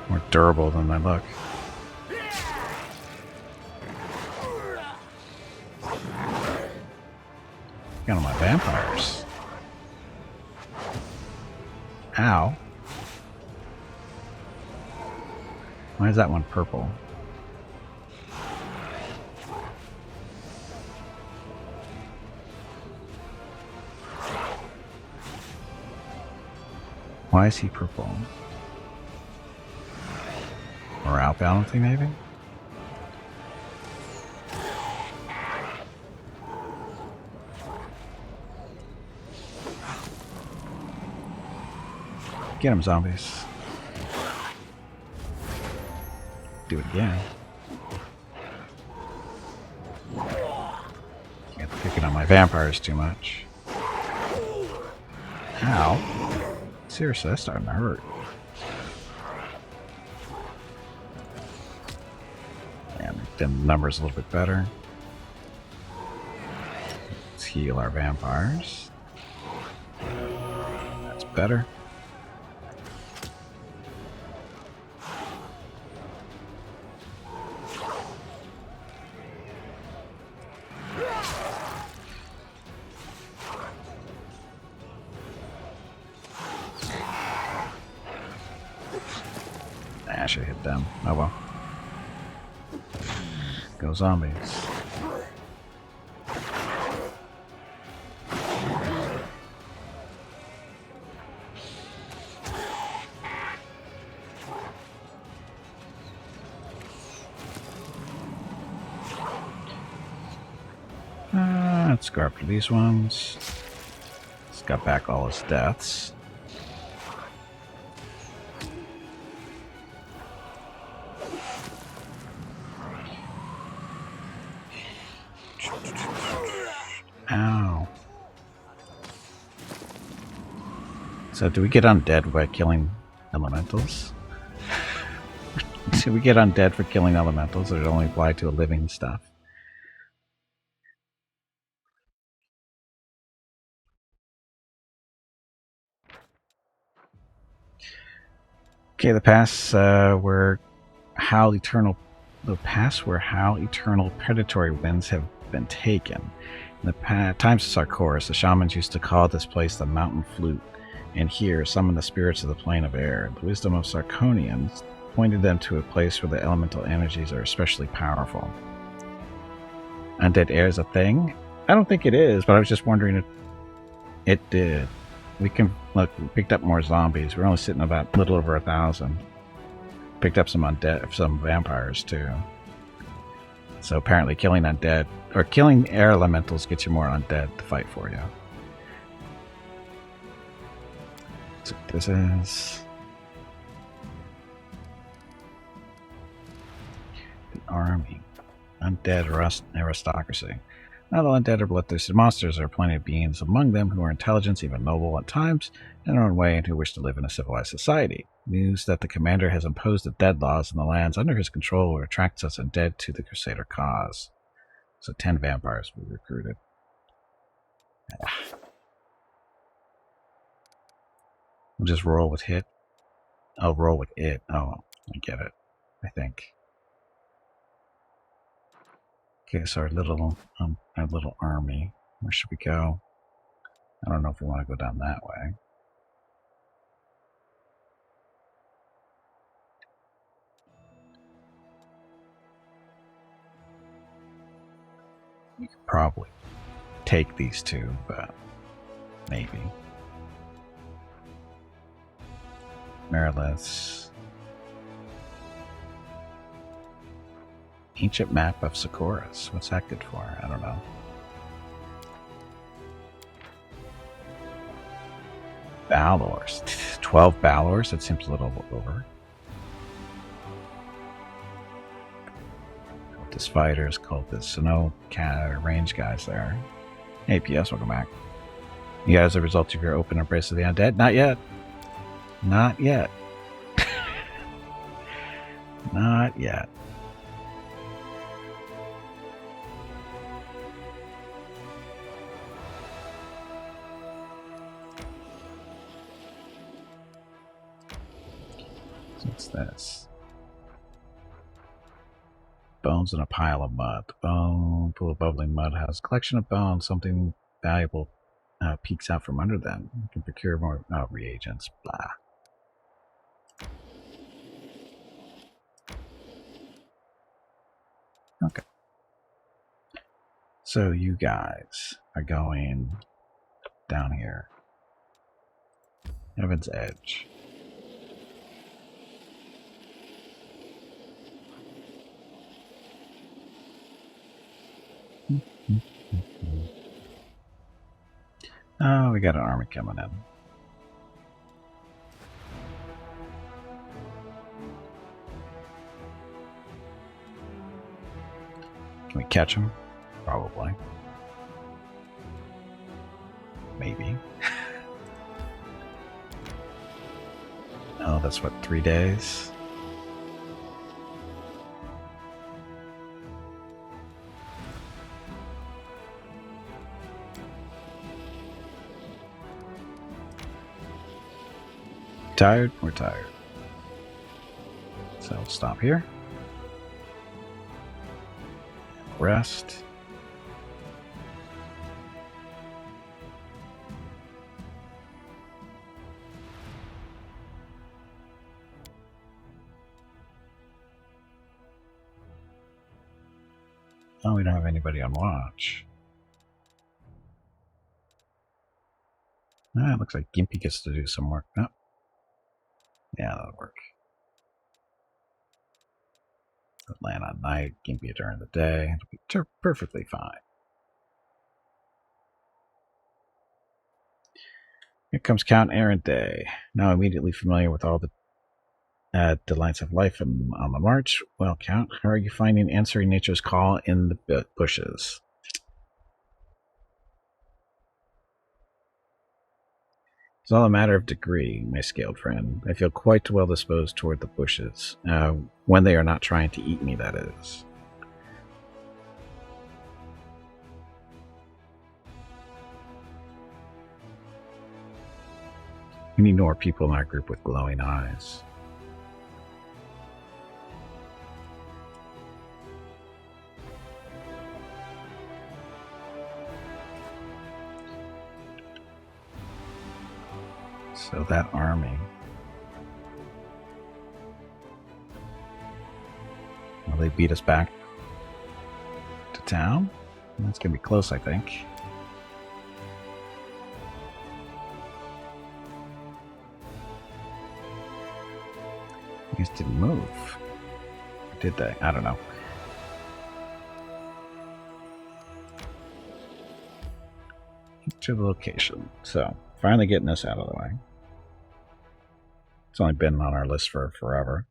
A: More durable than they look. Got on my vampires. Ow. Why is that one purple? Why is he purple? Morale balancing, maybe? Get him, zombies. Do it again. Can't pick it on my vampires too much. Ow. Seriously, that's starting to hurt. And the numbers a little bit better. Let's heal our vampires. That's better. I should hit them. Oh well. Go zombies. Let's go after these ones. Let's got back all his deaths. Ow. So do we get undead by killing elementals? Do we get undead for killing elementals, or does it only apply to living stuff? Okay, the pass where how eternal predatory winds have been taken. In the times of Sarkoris, the shamans used to call this place the Mountain Flute, and here summon the spirits of the plane of air. The wisdom of Sarkonians pointed them to a place where the elemental energies are especially powerful. Undead air is a thing? I don't think it is, but I was just wondering if it did. We picked up more zombies. We're only sitting about a little over 1,000. Picked up some undead, some vampires too. So apparently killing undead, or killing air elementals gets you more undead to fight for you. So this is the army. Undead aristocracy. Not all undead are bloodthirsty monsters. There are plenty of beings among them who are intelligent, even noble at times, in their own way, and who wish to live in a civilized society. News that the commander has imposed the dead laws in the lands under his control will attract us undead to the Crusader cause. So 10 vampires will be recruited. We'll just roll with hit. I'll roll with it. Oh, I get it. I think. Okay, so our little army. Where should we go? I don't know if we want to go down that way. We could probably take these two, but maybe. Meriliths. Ancient map of Sarkoris. What's that good for? I don't know. Balors. 12 Balors? That seems a little over. Cultist fighters, cultists. So no range guys there. Hey, PS, welcome back. You guys, the result of your open embrace of the undead? Not yet. Not yet. Not yet. What's this? Bones in a pile of mud. The bone pool of bubbling mud has a collection of bones. Something valuable peeks out from under them. You can procure more reagents. Blah. Okay. So you guys are going down here. Heaven's Edge. Oh, we got an army coming in. Can we catch him? Probably. Maybe. Oh, that's what, 3 days? Tired? We're tired. So we'll stop here. Rest. Oh, we don't have anybody on watch. Ah, it looks like Gimpy gets to do some work. Oh. Yeah, that'll work. Land on night, Gimpy during the day. It'll be perfectly fine. Here comes Count Errant Day. Now immediately familiar with all the delights of life on the march. Well, Count, how are you finding answering nature's call in the bushes? It's all a matter of degree, my scaled friend. I feel quite well disposed toward the bushes, when they are not trying to eat me, that is. We need more people in our group with glowing eyes. So that army. Will they beat us back to town? That's going to be close, I think. These didn't move. Or did they? I don't know. To the location. So, finally getting this out of the way. It's only been on our list for forever.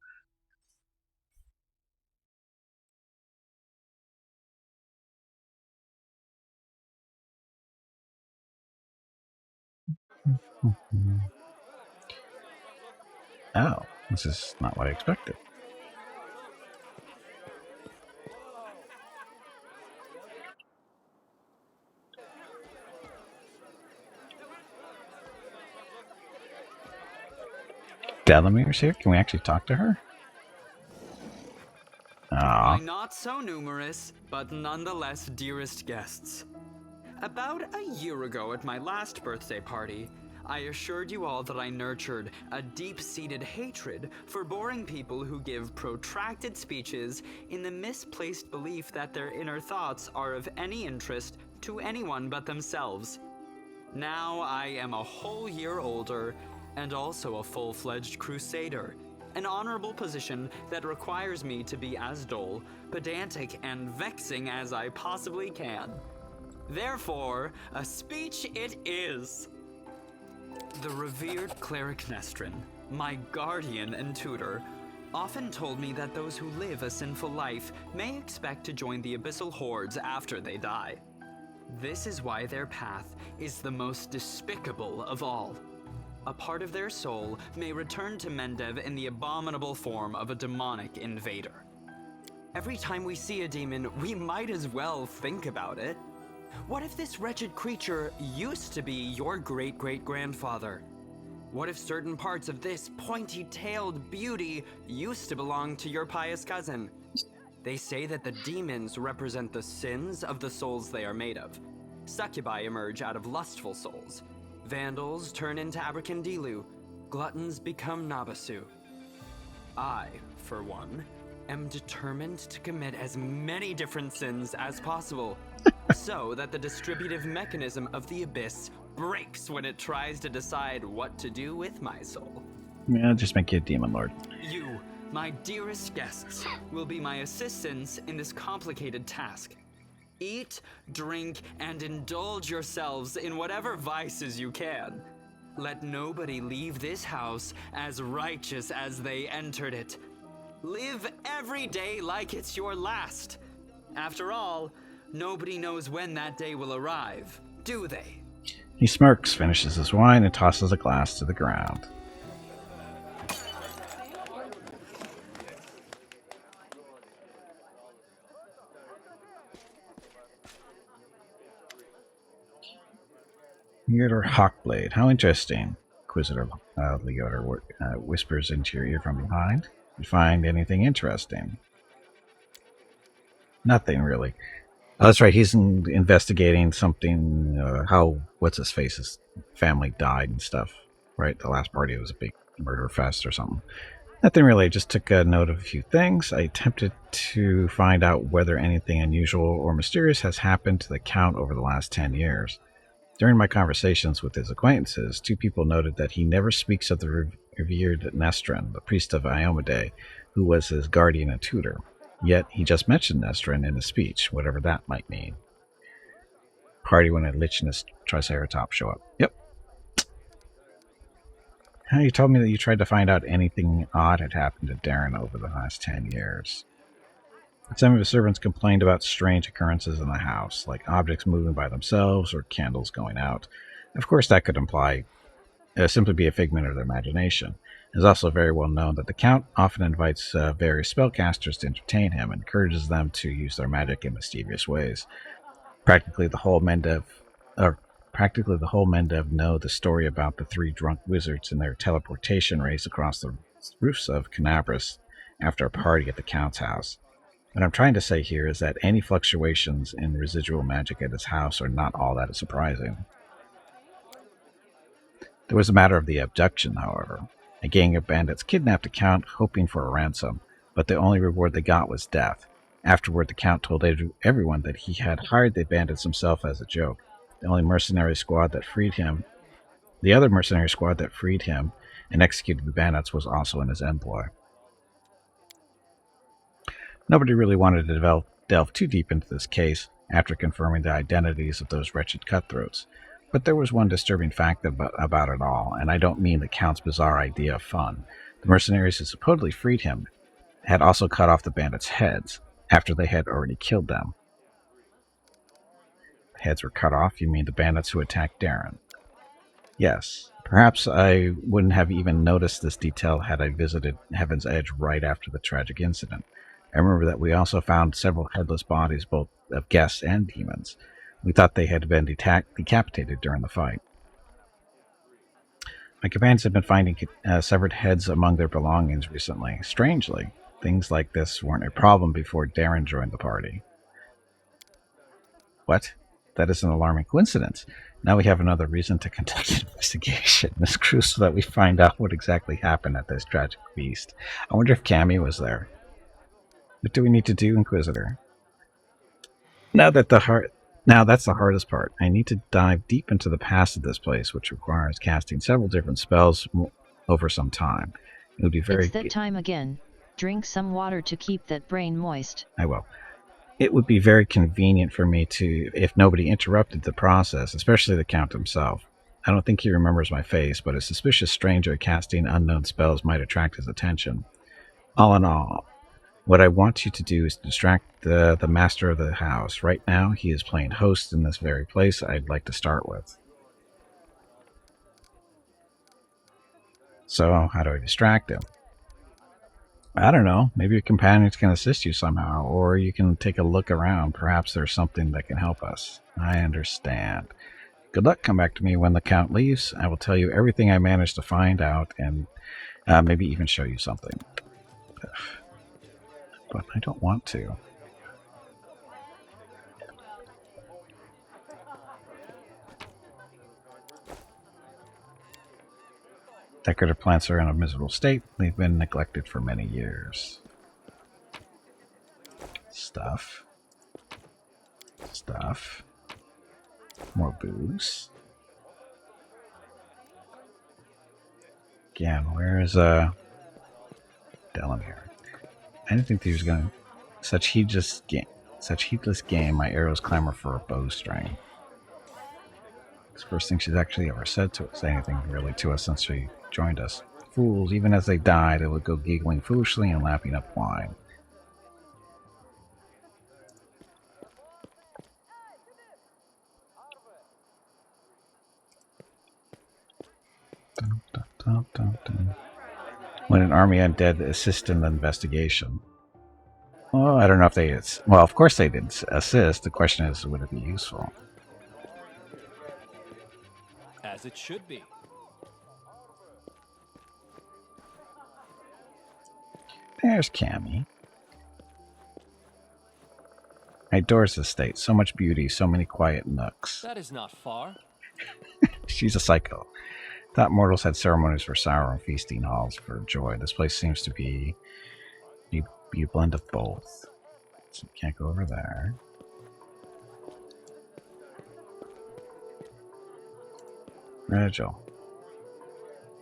A: Oh, this is not what I expected. Delamere's here? Can we actually talk to her?
E: My not so numerous, but nonetheless dearest guests. About a year ago at my last birthday party, I assured you all that I nurtured a deep-seated hatred for boring people who give protracted speeches in the misplaced belief that their inner thoughts are of any interest to anyone but themselves. Now I am a whole year older, and also a full-fledged crusader, an honorable position that requires me to be as dull, pedantic, and vexing as I possibly can. Therefore, a speech it is. The revered cleric Nestrin, my guardian and tutor, often told me that those who live a sinful life may expect to join the abyssal hordes after they die. This is why their path is the most despicable of all. A part of their soul may return to Mendev in the abominable form of a demonic invader. Every time we see a demon, we might as well think about it. What if this wretched creature used to be your great-great-grandfather? What if certain parts of this pointy-tailed beauty used to belong to your pious cousin? They say that the demons represent the sins of the souls they are made of. Succubi emerge out of lustful souls. Vandals turn into Abracandilu. Gluttons become Nabasu. I, for one, am determined to commit as many different sins as possible, so that the distributive mechanism of the abyss breaks when it tries to decide what to do with my soul.
A: Yeah, just make you a demon lord.
E: You, my dearest guests, will be my assistants in this complicated task. Eat, drink, and indulge yourselves in whatever vices you can. Let nobody leave this house as righteous as they entered it. Live every day like it's your last. After all, nobody knows when that day will arrive, do they?
A: He smirks, finishes his wine, and tosses a glass to the ground. Leoder Hawkblade. How interesting. Inquisitor Leoder whispers into your ear from behind. You find anything interesting? Nothing really. Oh, that's right. He's investigating something. What's his face? His family died and stuff. Right. The last party was a big murder fest or something. Nothing really. I just took a note of a few things. I attempted to find out whether anything unusual or mysterious has happened to the Count over the last 10 years. During my conversations with his acquaintances, 2 people noted that he never speaks of the revered Nestrin, the priest of Iomade, who was his guardian and tutor. Yet he just mentioned Nestrin in his speech, whatever that might mean. Party when a Lich and his Triceratops show up. Yep. You told me that you tried to find out anything odd had happened to Darren over the last 10 years. Some of his servants complained about strange occurrences in the house, like objects moving by themselves or candles going out. Of course, that could simply be a figment of their imagination. It is also very well known that the Count often invites various spellcasters to entertain him and encourages them to use their magic in mischievous ways. Practically the whole Mendev know the story about the 3 drunk wizards and their teleportation race across the roofs of Canabras after a party at the Count's house. What I'm trying to say here is that any fluctuations in residual magic at his house are not all that surprising. There was a matter of the abduction, however. A gang of bandits kidnapped the Count, hoping for a ransom, but the only reward they got was death. Afterward, the Count told everyone that he had hired the bandits himself as a joke. The other mercenary squad that freed him and executed the bandits was also in his employ. Nobody really wanted to delve too deep into this case after confirming the identities of those wretched cutthroats. But there was one disturbing fact about it all, and I don't mean the Count's bizarre idea of fun. The mercenaries who supposedly freed him had also cut off the bandits' heads after they had already killed them. Heads were cut off? You mean the bandits who attacked Darren? Yes. Perhaps I wouldn't have even noticed this detail had I visited Heaven's Edge right after the tragic incident. I remember that we also found several headless bodies, both of guests and demons. We thought they had been decapitated during the fight. My companions have been finding severed heads among their belongings recently. Strangely, things like this weren't a problem before Darren joined the party. What? That is an alarming coincidence. Now we have another reason to conduct an investigation. It's crucial that we find out what exactly happened at this tragic feast. I wonder if Cammy was there. What do we need to do, Inquisitor? Now that's the hardest part. I need to dive deep into the past of this place, which requires casting several different spells over some time. It would be very...
D: It's that time again. Drink some water to keep that brain moist.
A: I will. It would be very convenient for me if nobody interrupted the process, especially the Count himself. I don't think he remembers my face, but a suspicious stranger casting unknown spells might attract his attention. All in all, what I want you to do is distract the master of the house. Right now, he is playing host in this very place I'd like to start with. So, how do I distract him? I don't know. Maybe your companions can assist you somehow, or you can take a look around. Perhaps there's something that can help us. I understand. Good luck. Come back to me when the Count leaves. I will tell you everything I managed to find out, and maybe even show you something. But I don't want to. Decorative plants are in a miserable state. They've been neglected for many years. Stuff. More booze. Again, where's Delamair? I didn't think he was going to... Such heedless game, my arrows clamor for a bowstring. It's the first thing she's actually ever said anything really to us since she joined us. Fools, even as they die, they would go giggling foolishly and lapping up wine. Dun, dun, dun, dun, dun. When an army undead assist in the investigation. Well, I don't know if they... Well, of course they didn't assist. The question is, would it be useful?
F: As it should be.
A: There's Cammy. I adore this estate. So much beauty, so many quiet nooks.
F: That is not far.
A: She's a psycho. Thought mortals had ceremonies for sorrow and feasting halls for joy. This place seems to be a blend of both. So we can't go over there. Rigel.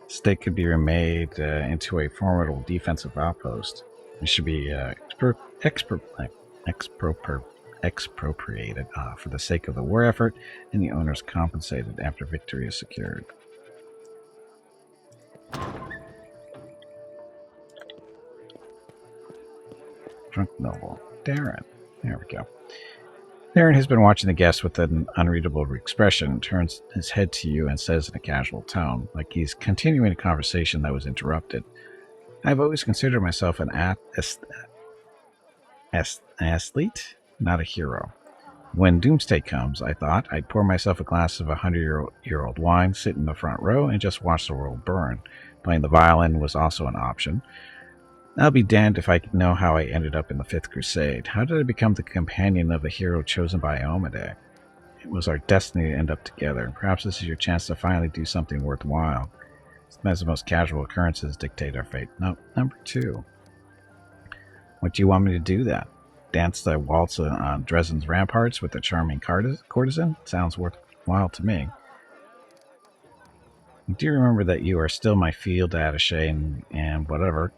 A: State could be remade into a formidable defensive outpost. It should be expropriated for the sake of the war effort, and the owners compensated after victory is secured. Drunk noble. Darren. There we go. Darren has been watching the guest with an unreadable expression, turns his head to you and says in a casual tone, like he's continuing a conversation that was interrupted. I've always considered myself an athlete, not a hero. When doomsday comes, I thought I'd pour myself a glass of 100-year-old wine, sit in the front row, and just watch the world burn. Playing the violin was also an option. I'll be damned if I know how I ended up in the Fifth Crusade. How did I become the companion of the hero chosen by Omade? It was our destiny to end up together. Perhaps this is your chance to finally do something worthwhile. Sometimes the most casual occurrences dictate our fate. No, number 2. What do you want me to do then? Dance the waltz on Dresden's ramparts with a charming courtesan? Sounds worthwhile to me. Do you remember that you are still my field attaché and whatever?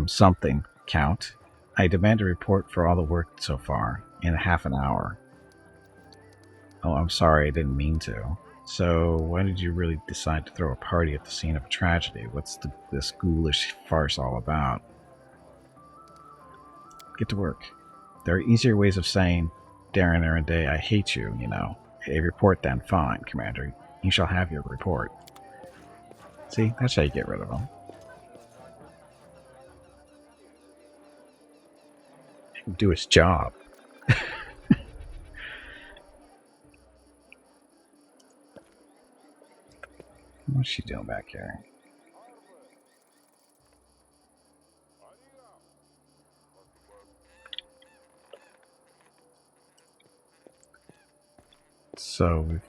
A: Something, Count. I demand a report for all the work so far, in half an hour. Oh, I'm sorry, I didn't mean to. So, why did you really decide to throw a party at the scene of a tragedy? What's this ghoulish farce all about? Get to work. There are easier ways of saying, Darren Arenday, I hate you, you know. A report then, fine, Commander. You shall have your report. See, that's how you get rid of them. Do his job. What's she doing back here? So we've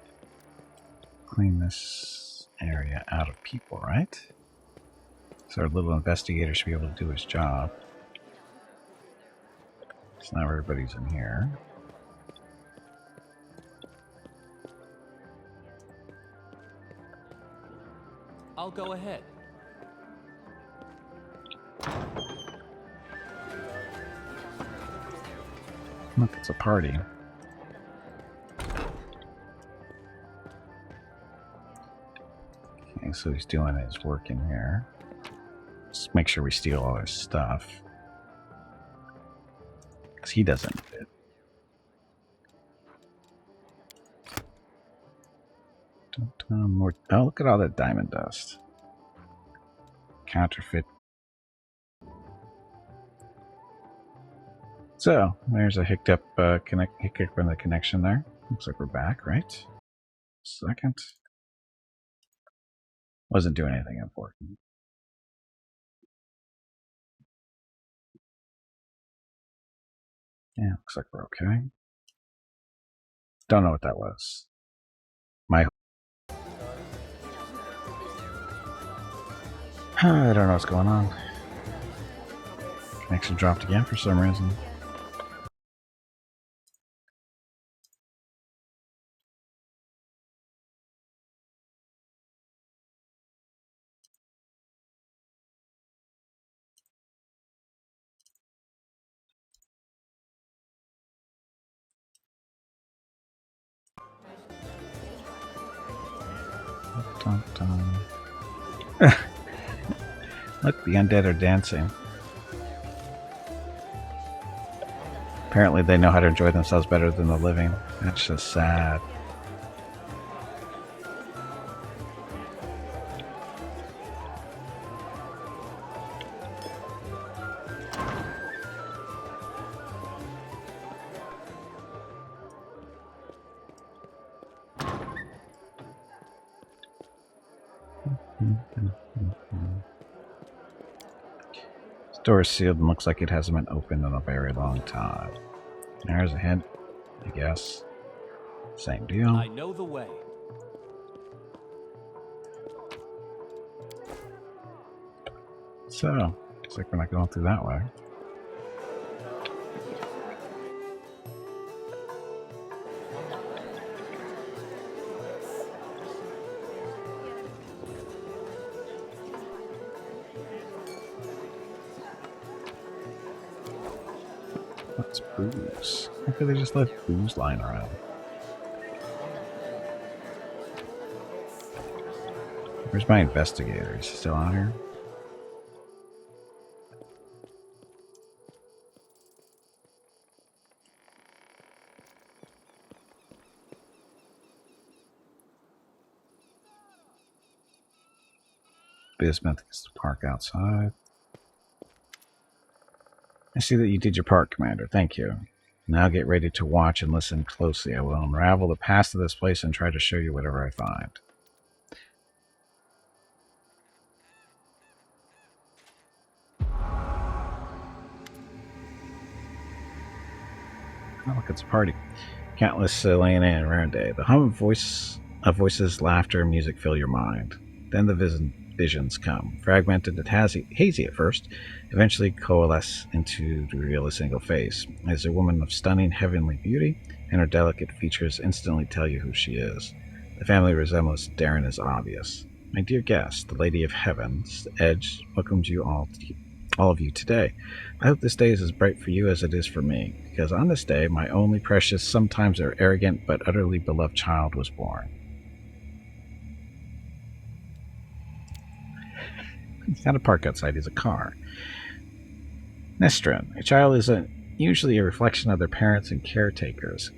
A: cleaned this area out of people, right? So our little investigator should be able to do his job. So now everybody's in here.
F: I'll go ahead.
A: Look, it's a party. Okay, so he's doing his work in here. Just make sure we steal all his stuff. Because he doesn't need it. More. Oh, look at all that diamond dust. Counterfeit. So, there's a hiccup in the connection there. Looks like we're back, right? Second. Wasn't doing anything important. Yeah, looks like we're okay. Don't know what that was. I don't know what's going on. Connection dropped again for some reason. Dun, dun. Look, the undead are dancing. Apparently they know how to enjoy themselves better than the living. That's just sad. Door is sealed and looks like it hasn't been opened in a very long time. There's a hint, I guess. Same deal.
F: I know the way.
A: So, looks like we're not going through that way. What's booze? How could they just let booze lying around? Where's my investigator? Is he still out here? Bismuth is the park outside. I see that you did your part, Commander. Thank you. Now get ready to watch and listen closely. I will unravel the past of this place and try to show you whatever I find. Oh, look, it's a party. Countless laying in around day. The hum of voices, laughter, and music fill your mind. Then the visions come, fragmented and hazy at first, eventually coalesce to reveal a single face. As a woman of stunning heavenly beauty, and her delicate features instantly tell you who she is. The family resemblance to Darren is obvious. My dear guest, the Lady of Heaven's Edge welcomes you all of you today. I hope this day is as bright for you as it is for me, because on this day, my only precious, sometimes arrogant, but utterly beloved child was born. He's not a park outside, he's a car. Nestrin, a child is usually a reflection of their parents and caretakers.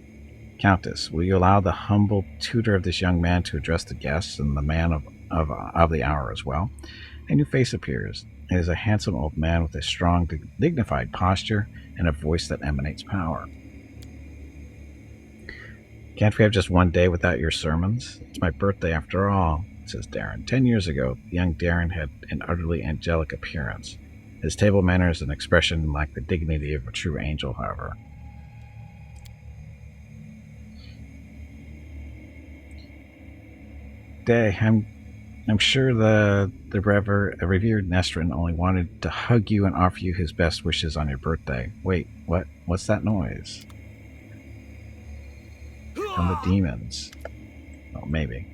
A: Countess, will you allow the humble tutor of this young man to address the guests and the man of the hour as well? A new face appears. It is a handsome old man with a strong, dignified posture and a voice that emanates power. Can't we have just one day without your sermons? It's my birthday after all, says Darren. 10 years ago, young Darren had an utterly angelic appearance. His table manners and expression lacked the dignity of a true angel, however. Day, I'm sure the revered Nestrin only wanted to hug you and offer you his best wishes on your birthday. Wait, what? What's that noise? From the demons. Oh, maybe.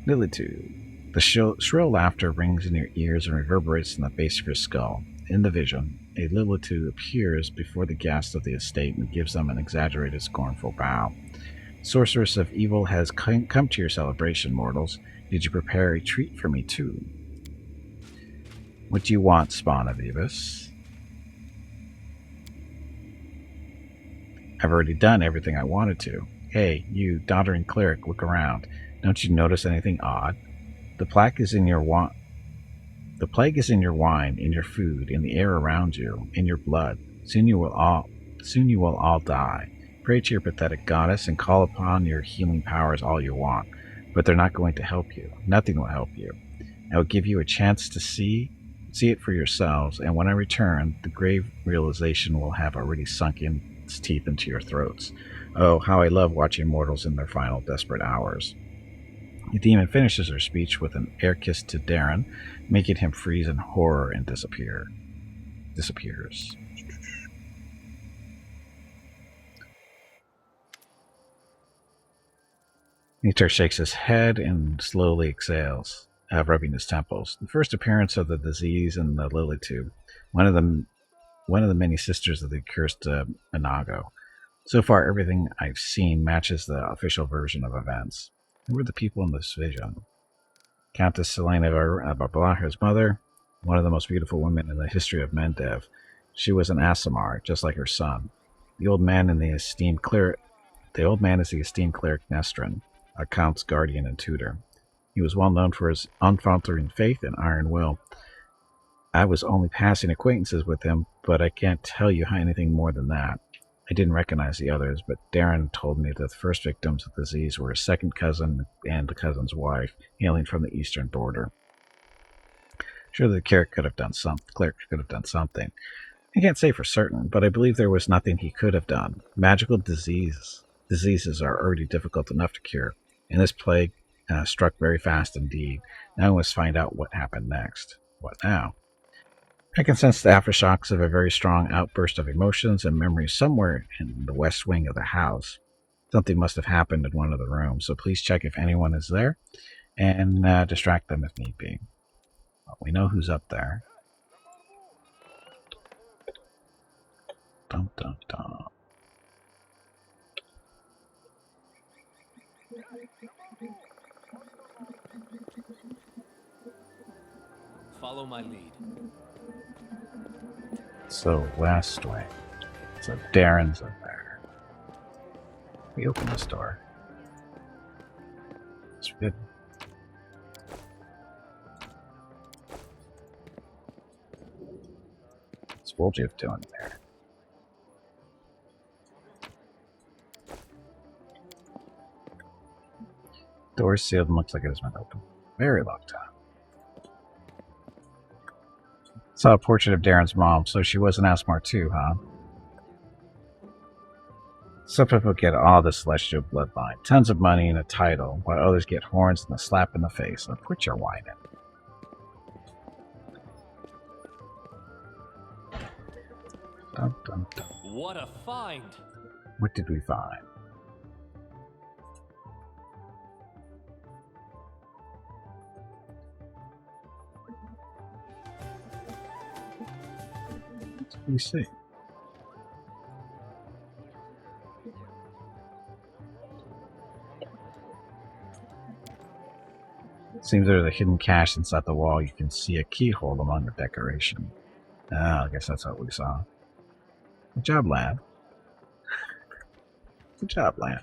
A: Lilitu. The shrill laughter rings in your ears and reverberates in the base of your skull. In the vision, a Lilitu appears before the guests of the estate and gives them an exaggerated, scornful bow. Sorceress of evil has come to your celebration, mortals. Did you prepare a treat for me, too? What do you want, spawn of Evis? I've already done everything I wanted to. Hey, you doddering cleric, look around. Don't you notice anything odd? The plague is in your wine, in your food, in the air around you, in your blood. Soon you will all die. Pray to your pathetic goddess and call upon your healing powers all you want, but they're not going to help you. Nothing will help you. I will give you a chance to see it for yourselves, and when I return, the grave realization will have already sunk its teeth into your throats. Oh, how I love watching mortals in their final desperate hours. The demon finishes her speech with an air kiss to Darren, making him freeze in horror and disappears. Nitor shakes his head and slowly exhales, rubbing his temples. The first appearance of the disease in the Lilitu, one of the many sisters of the accursed Inago. So far, everything I've seen matches the official version of events. Who were the people in this vision? Countess Selena of Arblacher's mother, one of the most beautiful women in the history of Mendev. She was an Asimar, just like her son. The old man is the esteemed cleric Nestrin, a count's guardian and tutor. He was well known for his unfaltering faith and iron will. I was only passing acquaintances with him, but I can't tell you anything more than that. I didn't recognize the others, but Darren told me that the first victims of the disease were his second cousin and the cousin's wife, hailing from the eastern border. Surely the cleric could have done something. I can't say for certain, but I believe there was nothing he could have done. Magical diseases are already difficult enough to cure, and this plague struck very fast indeed. Now we must find out what happened next. What now? I can sense the aftershocks of a very strong outburst of emotions and memories somewhere in the west wing of the house. Something must have happened in one of the rooms, so please check if anyone is there and distract them if need be. Well, we know who's up there. Dum dum dum.
F: Follow my lead.
A: So west wing. So Darren's up there. We open this door. It's good. What's Woljev doing there? Door sealed and looks like it has been open. Very long time. Saw a portrait of Darren's mom, so she was an Asmar too, huh? Some people get all the celestial bloodline, tons of money and a title, while others get horns and a slap in the face. Now quit your whining. Dun, dun, dun.
F: What a find!
A: What did we find? What did we see? Seems there's a hidden cache inside the wall. You can see a keyhole among the decoration. Ah, I guess that's what we saw. Good job, lad. Good job, lad.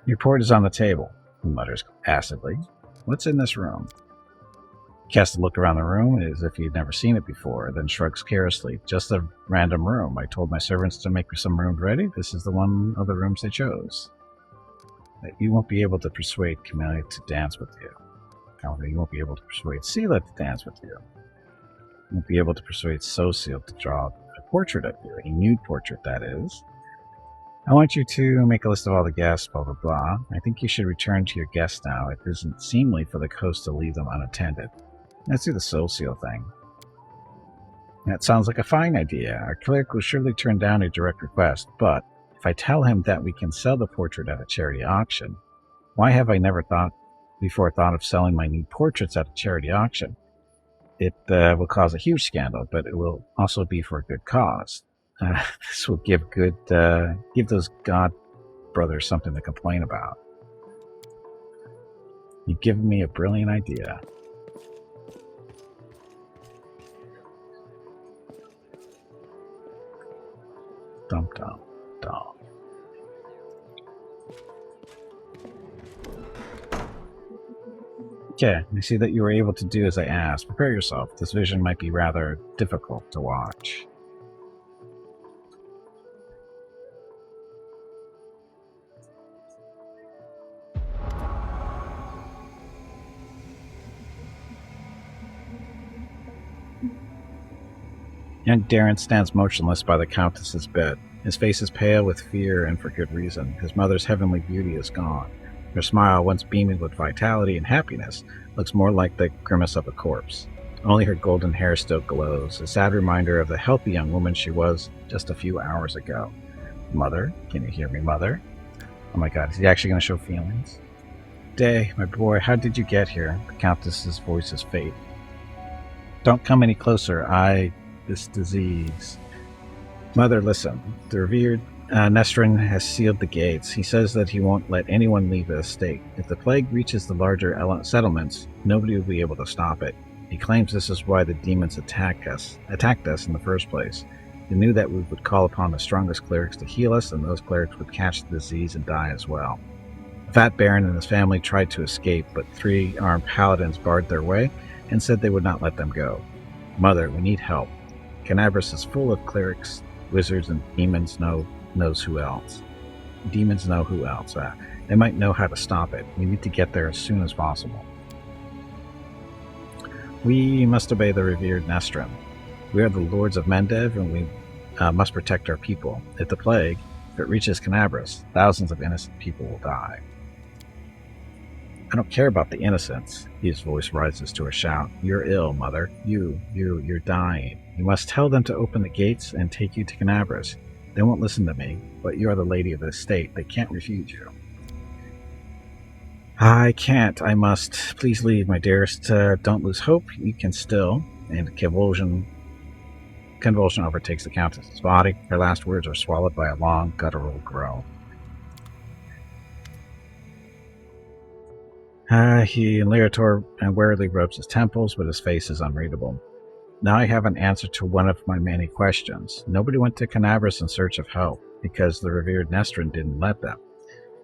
A: Your report is on the table, he mutters acidly. What's in this room? He casts a look around the room as if he'd never seen it before, then shrugs carelessly. Just a random room. I told my servants to make some rooms ready. This is the one of the rooms they chose. You won't be able to persuade Camellia to dance with you. However, you won't be able to persuade Sela to dance with you. You won't be able to persuade Sosil to draw a portrait of you, a nude portrait, that is. I want you to make a list of all the guests, blah, blah, blah. I think you should return to your guests now. It isn't seemly for the host to leave them unattended. Let's do the Sosil thing. That sounds like a fine idea. Our cleric will surely turn down a direct request, but if I tell him that we can sell the portrait at a charity auction, why have I never thought of selling my nude portraits at a charity auction? It will cause a huge scandal, but it will also be for a good cause. This will give those god brothers something to complain about. You've given me a brilliant idea. Dum dum dum. Okay, I see that you were able to do as I asked. Prepare yourself. This vision might be rather difficult to watch. Young Darren stands motionless by the Countess's bed. His face is pale with fear, and for good reason. His mother's heavenly beauty is gone. Her smile, once beaming with vitality and happiness, looks more like the grimace of a corpse. Only her golden hair still glows, a sad reminder of the healthy young woman she was just a few hours ago. Mother? Can you hear me, Mother? Oh my god, is he actually going to show feelings? Day, my boy, how did you get here? The Countess's voice is faint. Don't come any closer. This disease. Mother, listen. The revered Nestrin has sealed the gates. He says that he won't let anyone leave the estate. If the plague reaches the larger settlements, nobody will be able to stop it. He claims this is why the demons attacked us in the first place. He knew that we would call upon the strongest clerics to heal us, and those clerics would catch the disease and die as well. The Fat Baron and his family tried to escape, but 3 armed paladins barred their way and said they would not let them go. Mother, we need help. Canabras is full of clerics, wizards, and demons knows who else. demons know who else. They might know how to stop it. We need to get there as soon as possible. We must obey the revered Nestrin. We are the lords of Mendev, and we must protect our people. If the plague, if it reaches Canabras, thousands of innocent people will die. I don't care about the innocents. His voice rises to a shout. You're ill, mother. You're dying. You must tell them to open the gates and take you to Canabras. They won't listen to me, but you are the lady of the estate. They can't refuse you. I can't. I must. Please leave, my dearest. Don't lose hope. You can still. And convulsion overtakes the Countess's body. Her last words are swallowed by a long, guttural groan. He and warily rubs his temples, but his face is unreadable. Now I have an answer to one of my many questions. Nobody went to Canabras in search of help, because the revered Nestrin didn't let them.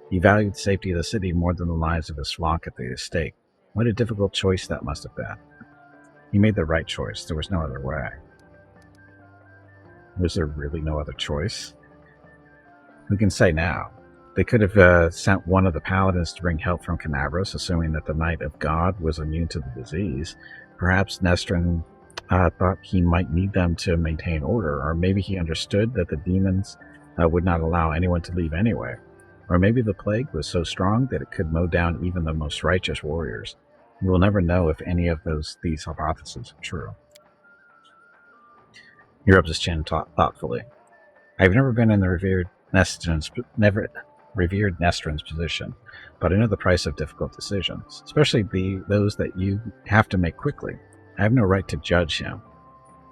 A: He valued the safety of the city more than the lives of his flock at the estate. What a difficult choice that must have been. He made the right choice. There was no other way. Was there really no other choice? Who can say now? They could have sent one of the paladins to bring help from Canabras, assuming that the Knight of God was immune to the disease. Perhaps Nestrin thought he might need them to maintain order, or maybe he understood that the demons would not allow anyone to leave anyway. Or maybe the plague was so strong that it could mow down even the most righteous warriors. We will never know if any of these hypotheses are true. He rubs his chin thoughtfully. I've never been in the revered Nestrin's position, but I know the price of difficult decisions, especially those that you have to make quickly. I have no right to judge him,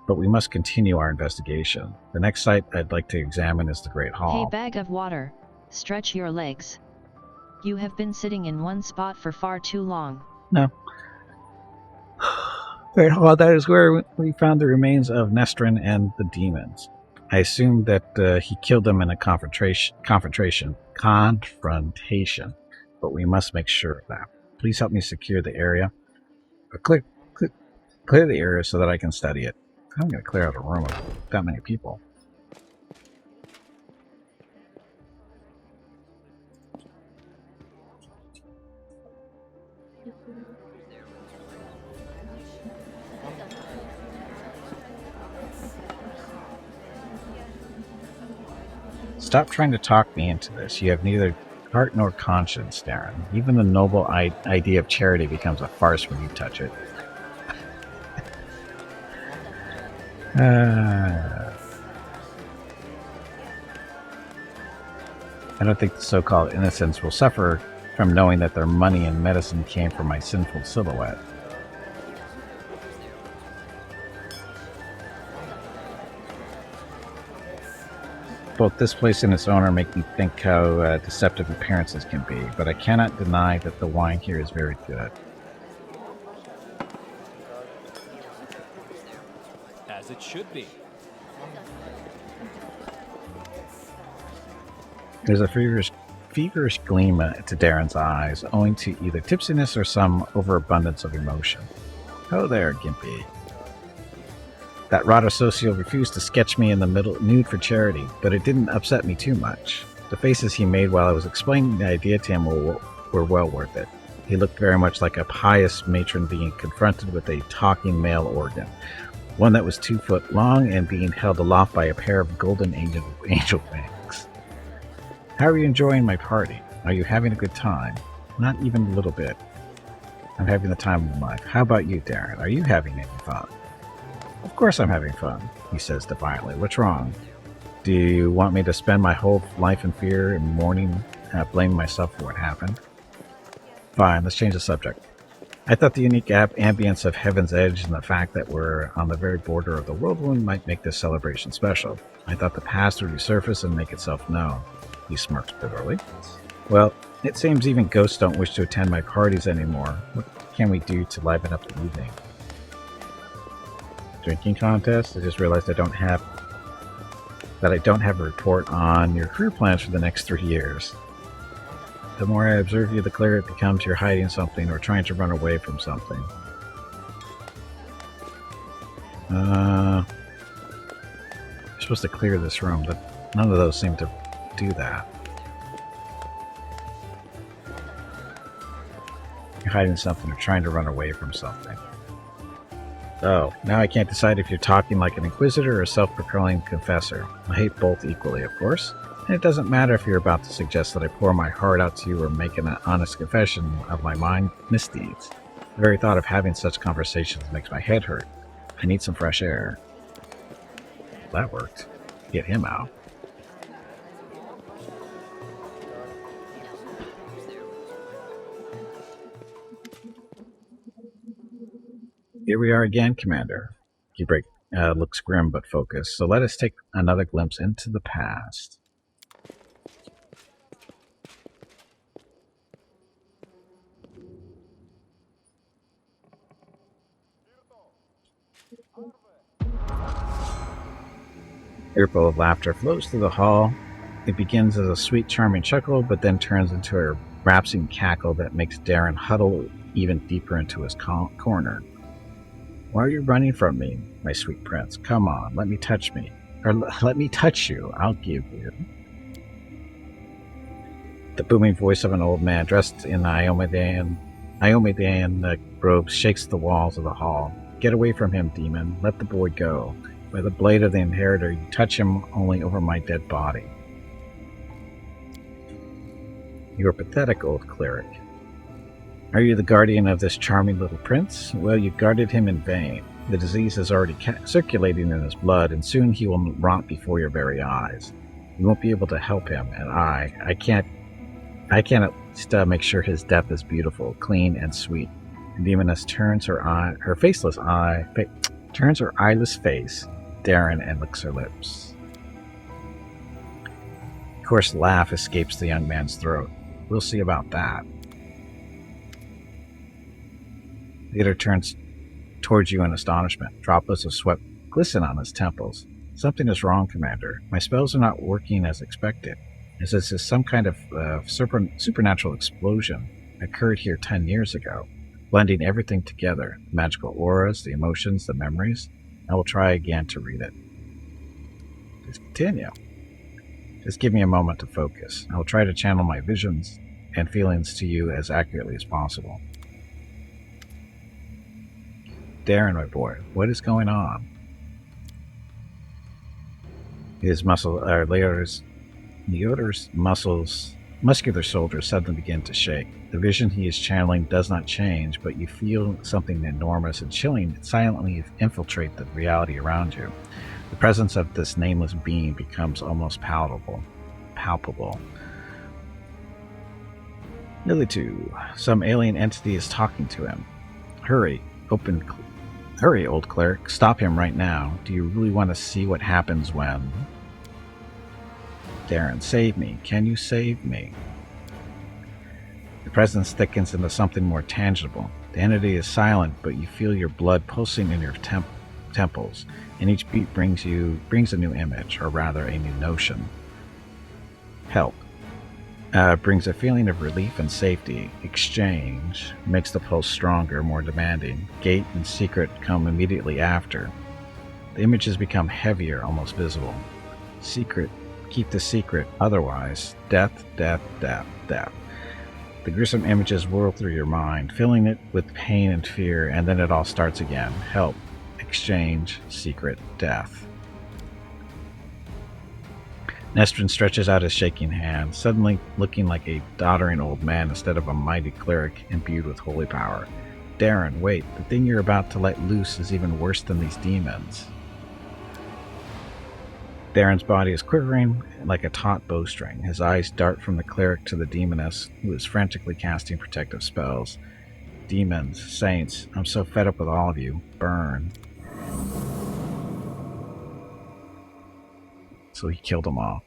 A: but we must continue our investigation. The next site I'd like to examine is the Great Hall.
D: Hey, bag of water, stretch your legs. You have been sitting in one spot for far too long.
A: No. Great Hall, that is where we found the remains of Nestrin and the demons. I assume that he killed them in a confrontation, but we must make sure of that. Please help me secure the area. Clear the area so that I can study it. I'm going to clear out a room of that many people. Stop trying to talk me into this. You have neither heart nor conscience, Darren. Even the noble idea of charity becomes a farce when you touch it. I don't think the so-called innocents will suffer from knowing that their money and medicine came from my sinful silhouette. Both this place and its owner make me think how deceptive appearances can be, but I cannot deny that the wine here is very good.
F: As it should be.
A: There's a feverish gleam to Darren's eyes, owing to either tipsiness or some overabundance of emotion. Oh there, Gimpy. That rotter socio refused to sketch me in the middle nude for charity, but it didn't upset me too much. The faces he made while I was explaining the idea to him were well worth it. He looked very much like a pious matron being confronted with a talking male organ, one that was 2 foot long and being held aloft by a pair of golden angel wings. How are you enjoying my party? Are you having a good time? Not even a little bit. I'm having the time of my life. How about you, Darren? Are you having any fun? Of course I'm having fun, he says defiantly. What's wrong? Do you want me to spend my whole life in fear and mourning, blaming myself for what happened? Fine, let's change the subject. I thought the unique ambience of Heaven's Edge and the fact that we're on the very border of the whirlwind might make this celebration special. I thought the past would resurface and make itself known. He smirks bitterly. Well, it seems even ghosts don't wish to attend my parties anymore. What can we do to liven up the evening? Drinking contest? I just realized I don't have a report on your career plans for the next 3 years. The more I observe you, the clearer it becomes you're hiding something or trying to run away from something. You're supposed to clear this room, but none of those seem to do that. hiding something or trying to run away from something? Oh, now I can't decide if you're talking like an inquisitor or a self-proclaimed confessor. I hate both equally, of course. And it doesn't matter if you're about to suggest that I pour my heart out to you or make an honest confession of my mind misdeeds. The very thought of having such conversations makes my head hurt. I need some fresh air. That worked. Get him out. Here we are again, Commander. Gearbreak looks grim but focused, so let us take another glimpse into the past. A ripple of laughter flows through the hall. It begins as a sweet, charming chuckle, but then turns into a rapsing cackle that makes Darren huddle even deeper into his corner. Why are you running from me, my sweet prince? Come on, let me touch me. Or let me touch you, I'll give you. The booming voice of an old man dressed in Iomedean robes shakes the walls of the hall. Get away from him, demon. Let the boy go. By the blade of the inheritor, you touch him only over my dead body. You are pathetic, old cleric. Are you the guardian of this charming little prince? Well, you guarded him in vain. The disease is already circulating in his blood, and soon he will rot before your very eyes. You won't be able to help him, and I can't at least make sure his death is beautiful, clean, and sweet. The demoness turns her eyeless face, Darren, and licks her lips. A coarse laugh escapes the young man's throat. We'll see about that. The leader turns towards you in astonishment. Droplets of sweat glisten on his temples. Something is wrong, Commander. My spells are not working as expected. As this is some kind of supernatural explosion occurred here 10 years ago, blending everything together. The magical auras, the emotions, the memories. I will try again to read it. Please continue. Just give me a moment to focus. I will try to channel my visions and feelings to you as accurately as possible. Darren, my boy, what is going on? His muscular shoulders suddenly begin to shake. The vision he is channeling does not change, but you feel something enormous and chilling silently infiltrate the reality around you. The presence of this nameless being becomes almost palpable. Militu, some alien entity is talking to him. Hurry, old cleric, stop him right now. Do you really want to see what happens when... Darren, save me. Can you save me? The presence thickens into something more tangible. The entity is silent, but you feel your blood pulsing in your temples, and each beat brings a new image, or rather a new notion. Help. Brings a feeling of relief and safety. Exchange makes the pulse stronger, more demanding. Gate and secret come immediately after. The images become heavier, almost visible. Secret. Keep the secret. Otherwise, death, death, death, death. The gruesome images whirl through your mind, filling it with pain and fear, and then it all starts again. Help. Exchange. Secret. Death. Nestrin stretches out his shaking hand, suddenly looking like a doddering old man instead of a mighty cleric imbued with holy power. Darren, wait, the thing you're about to let loose is even worse than these demons. Darren's body is quivering like a taut bowstring. His eyes dart from the cleric to the demoness, who is frantically casting protective spells. Demons, saints, I'm so fed up with all of you. Burn. So he killed them all.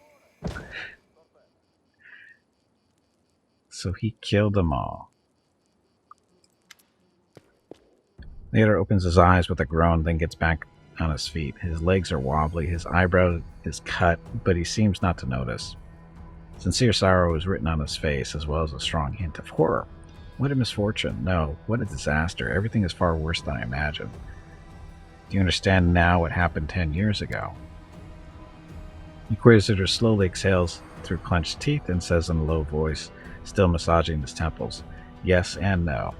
A: Theodore opens his eyes with a groan, then gets back on his feet. His legs are wobbly, his eyebrow is cut, but he seems not to notice. Sincere sorrow is written on his face, as well as a strong hint of horror. What a misfortune. No, what a disaster. Everything is far worse than I imagined. Do you understand now what happened 10 years ago? The Inquisitor slowly exhales through clenched teeth and says in a low voice, still massaging his temples, yes and no.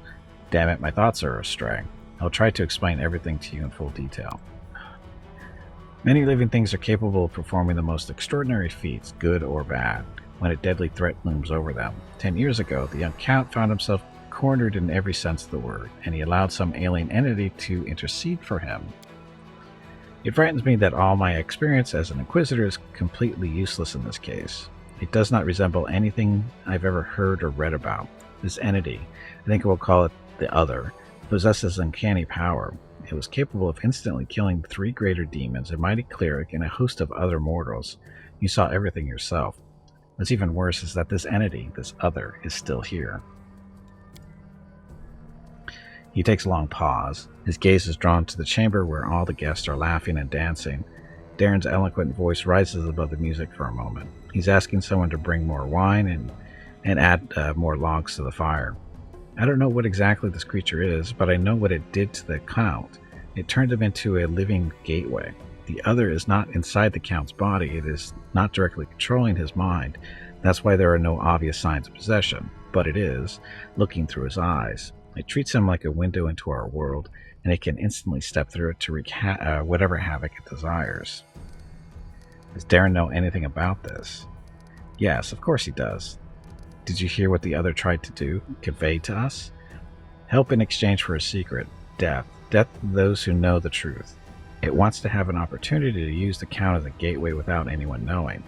A: Damn it, my thoughts are astray. I'll try to explain everything to you in full detail. Many living things are capable of performing the most extraordinary feats, good or bad, when a deadly threat looms over them. 10 years ago, the young Count found himself cornered in every sense of the word, and he allowed some alien entity to intercede for him. It frightens me that all my experience as an Inquisitor is completely useless in this case. It does not resemble anything I've ever heard or read about. This entity, I think we'll call it the Other, possesses uncanny power. It was capable of instantly killing 3 greater demons, a mighty cleric, and a host of other mortals. You saw everything yourself. What's even worse is that this entity, this Other, is still here. He takes a long pause. His gaze is drawn to the chamber where all the guests are laughing and dancing. Darren's eloquent voice rises above the music for a moment. He's asking someone to bring more wine and add more logs to the fire. I don't know what exactly this creature is, but I know what it did to the Count. It turned him into a living gateway. The Other is not inside the Count's body. It is not directly controlling his mind. That's why there are no obvious signs of possession. But it is, looking through his eyes. It treats him like a window into our world, and it can instantly step through it to wreak whatever havoc it desires. Does Darren know anything about this? Yes, of course he does. Did you hear what the Other tried to do, convey to us? Help in exchange for a secret. Death. Death to those who know the truth. It wants to have an opportunity to use the Count as a gateway without anyone knowing.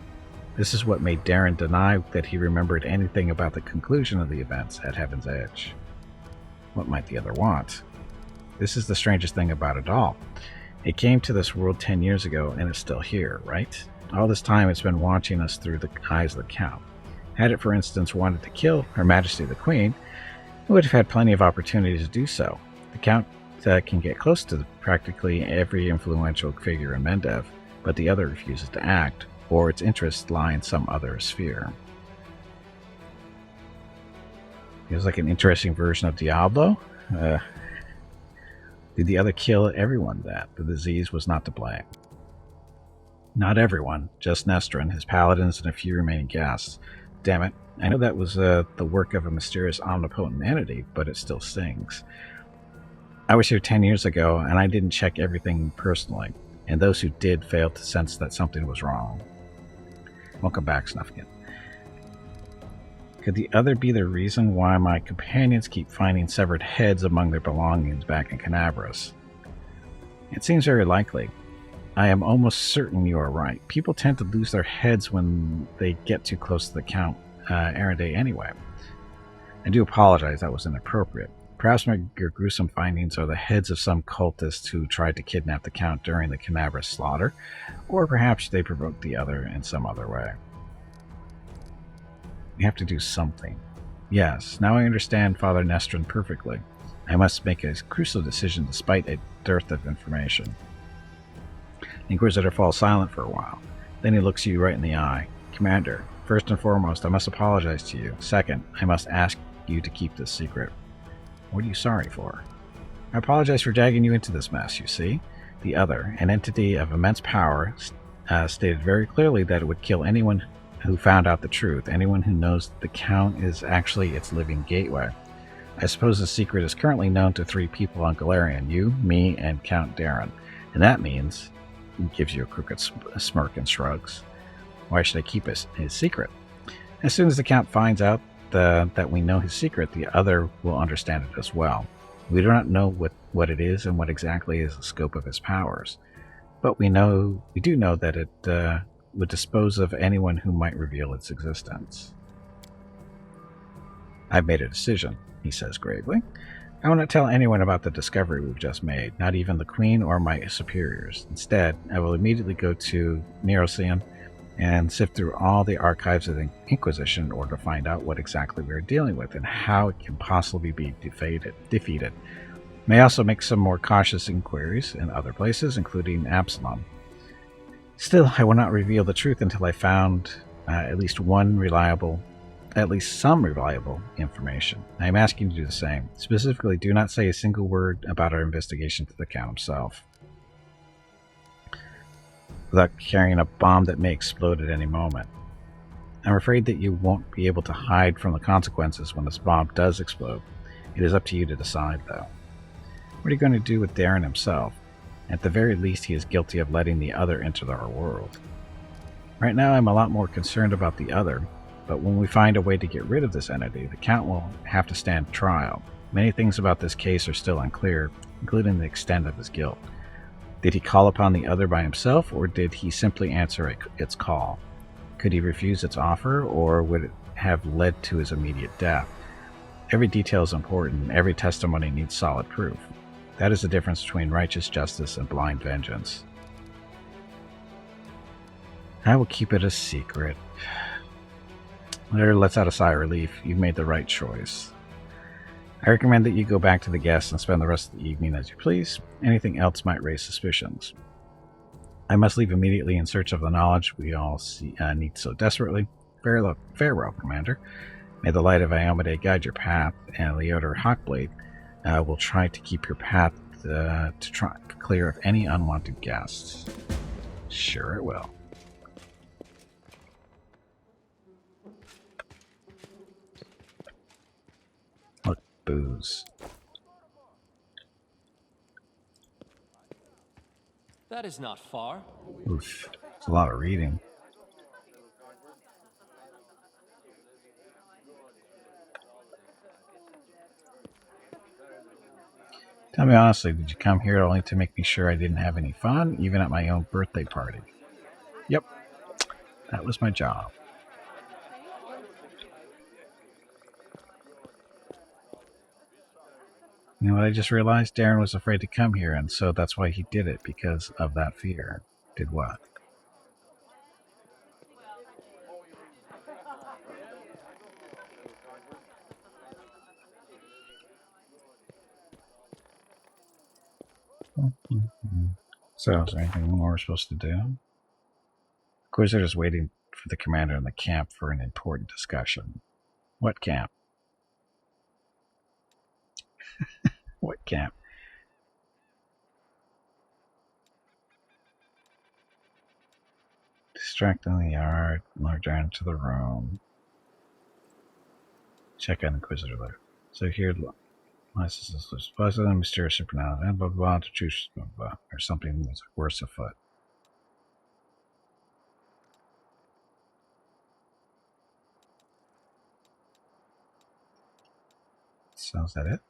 A: This is what made Darren deny that he remembered anything about the conclusion of the events at Heaven's Edge. What might the Other want? This is the strangest thing about it all. It came to this world 10 years ago, and it's still here, right? All this time it's been watching us through the eyes of the Count. Had it, for instance, wanted to kill Her Majesty the Queen, it would have had plenty of opportunities to do so. The Count can get close to practically every influential figure in Mendev, but the Other refuses to act, or its interests lie in some other sphere. Feels like an interesting version of Diablo. Did the Other kill everyone that the disease was not to blame? Not everyone, just Nestrin, his paladins, and a few remaining guests. Damn it, I know that was the work of a mysterious omnipotent entity, but it still stings. I was here 10 years ago, and I didn't check everything personally, and those who did failed to sense that something was wrong. Welcome back, Snuffkin. Could the Other be the reason why my companions keep finding severed heads among their belongings back in Canabras? It seems very likely. I am almost certain you are right. People tend to lose their heads when they get too close to the Count Erendé anyway. I do apologize, that was inappropriate. Perhaps your gruesome findings are the heads of some cultists who tried to kidnap the Count during the Canabras slaughter, or perhaps they provoked the Other in some other way. We have to do something. Yes, now I understand Father Nestrin perfectly. I must make a crucial decision despite a dearth of information. The Inquisitor falls silent for a while. Then he looks you right in the eye. Commander, first and foremost, I must apologize to you. Second, I must ask you to keep this secret. What are you sorry for? I apologize for dragging you into this mess, you see. The Other, an entity of immense power, stated very clearly that it would kill anyone who found out the truth, anyone who knows the Count is actually its living gateway. I suppose the secret is currently known to 3 people on Galarian, you, me, and Count Darren. And that means, he gives you a crooked smirk and shrugs, why should I keep his secret? As soon as the Count finds out that we know his secret, the Other will understand it as well. We do not know what it is and what exactly is the scope of his powers, but we do know that it would dispose of anyone who might reveal its existence. I've made a decision, he says gravely. I will not tell anyone about the discovery we've just made, not even the Queen or my superiors. Instead, I will immediately go to Nerosian and sift through all the archives of the Inquisition in order to find out what exactly we are dealing with and how it can possibly be defeated. May also make some more cautious inquiries in other places, including Absalom. Still, I will not reveal the truth until I found at least some reliable information. I am asking you to do the same. Specifically, do not say a single word about our investigation to the Count himself, without carrying a bomb that may explode at any moment. I'm afraid that you won't be able to hide from the consequences when this bomb does explode. It is up to you to decide, though. What are you going to do with Darren himself? At the very least, he is guilty of letting the other enter our world. Right now, I'm a lot more concerned about the other, but when we find a way to get rid of this entity, the Count will have to stand trial. Many things about this case are still unclear, including the extent of his guilt. Did he call upon the other by himself, or did he simply answer its call? Could he refuse its offer, or would it have led to his immediate death? Every detail is important, and every testimony needs solid proof. That is the difference between righteous justice and blind vengeance. I will keep it a secret. There lets out a sigh of relief. You've made the right choice. I recommend that you go back to the guests and spend the rest of the evening as you please. Anything else might raise suspicions. I must leave immediately in search of the knowledge we all need so desperately. Farewell, Commander. May the light of Iomedae guide your path, and Leodor Hawkblade will try to keep your path clear of any unwanted guests. Sure it will. Look, booze.
F: That is not far.
A: Oof, it's a lot of reading. Tell me honestly, did you come here only to make me sure I didn't have any fun, even at my own birthday party? Yep, that was my job. You know what I just realized? Darren was afraid to come here, and so that's why he did it, because of that fear. Did what? So, is there anything more we're supposed to do? Of course, they're just waiting for the commander in the camp for an important discussion. What camp? What camp? Distracting the yard, log down into the room. Check out Inquisitor there. So here, licenses was puzzling, mysterious supernatural, and blah blah to choose blah blah, or something was worse afoot. So is that it?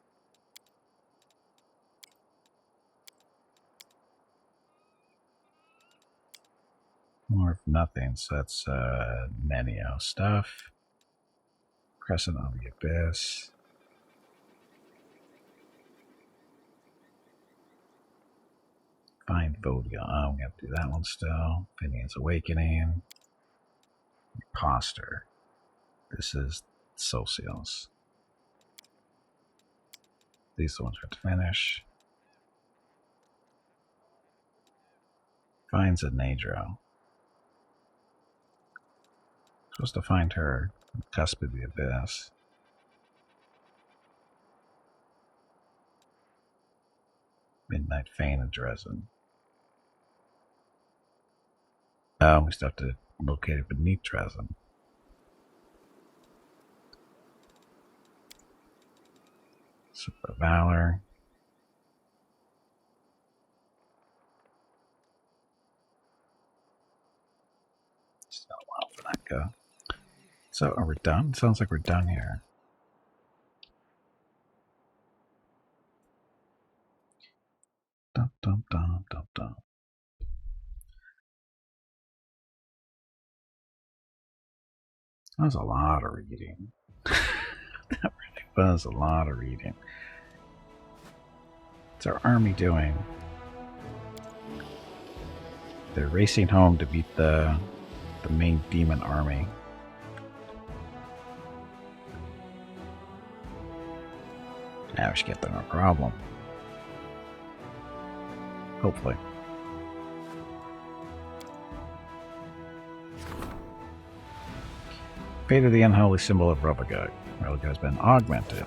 A: More of nothing, so that's Nenio stuff. Crescent on the Abyss. Find Vodia. I'm gonna do that one still. Finian's Awakening. Imposter. This is Socios. These are the ones we have to finish. Finds a Nadro. Supposed to find her. Cusp of the Abyss. Midnight Fane of Dresden. Oh, we still have to locate it beneath Dresden. Super Valor. Still a while for that go. So, are we done? Sounds like we're done here. Dum dum dum dum dum. That was a lot of reading. That really was a lot of reading. What's our army doing? They're racing home to beat the main demon army. Yeah, we should get there no problem. Hopefully. Fate of the unholy symbol of Robogug. Robogug has been augmented.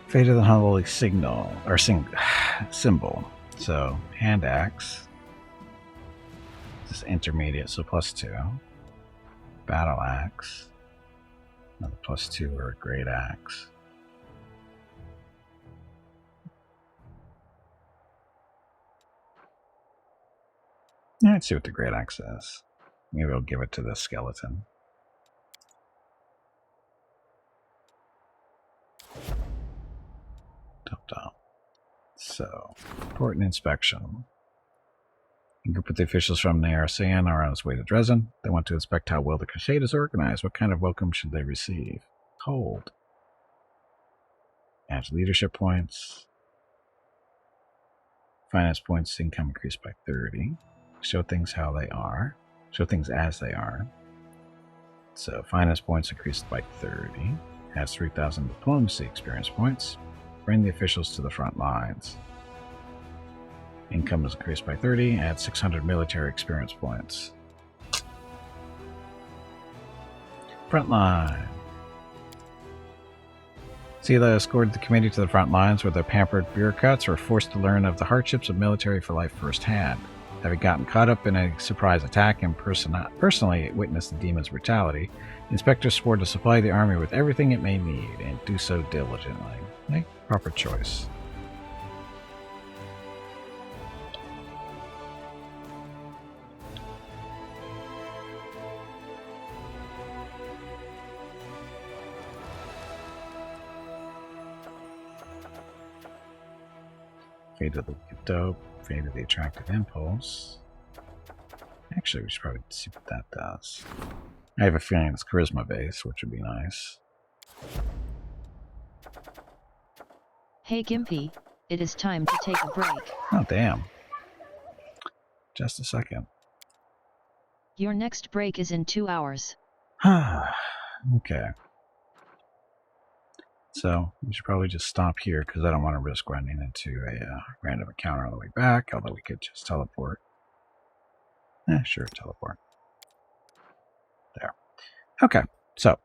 A: Fate of the unholy signal or symbol. So, hand axe. This is intermediate, so +2. Battle axe. Another +2 or a great axe. Yeah, let's see what the great axe is. Maybe I'll give it to the skeleton. Top. So, report and inspection. A group of the officials from the RCN are on its way to Dresden. They want to inspect how well the crusade is organized. What kind of welcome should they receive? Cold. Adds leadership points. Finance points, income increased by 30. Show things how they are. Show things as they are. So, finance points increased by 30. Adds 3,000 diplomacy experience points. Bring the officials to the front lines. Income is increased by 30. Add 600 military experience points. Frontline. Sela escorted the committee to the front lines where the pampered bureaucrats were forced to learn of the hardships of military for life firsthand. Having gotten caught up in a surprise attack and personally witnessed the demon's brutality, the inspectors swore to supply the army with everything it may need and do so diligently. A proper choice. Fade of the wicked dope, fade of the attractive impulse. Actually, we should probably see what that does. I have a feeling it's charisma based, which would be nice.
D: Hey Gimpy, it is time to take a break.
A: Oh, damn. Just a second.
D: Your next break is in 2 hours.
A: Okay. So, we should probably just stop here because I don't want to risk running into a random encounter on the way back, although we could just teleport. Sure, teleport. There. Okay, so,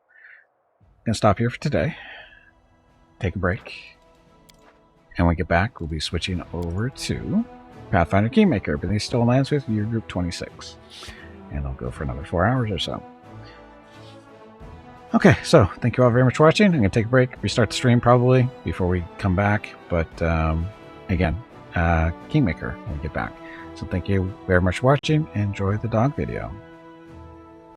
A: gonna stop here for today. Take a break. And when we get back, we'll be switching over to Pathfinder Kingmaker, but he still lands with your group 26. And I'll go for another 4 hours or so. Okay, so thank you all very much for watching. I'm going to take a break, restart the stream probably before we come back. But again, Kingmaker when we get back. So thank you very much for watching. Enjoy the dog video.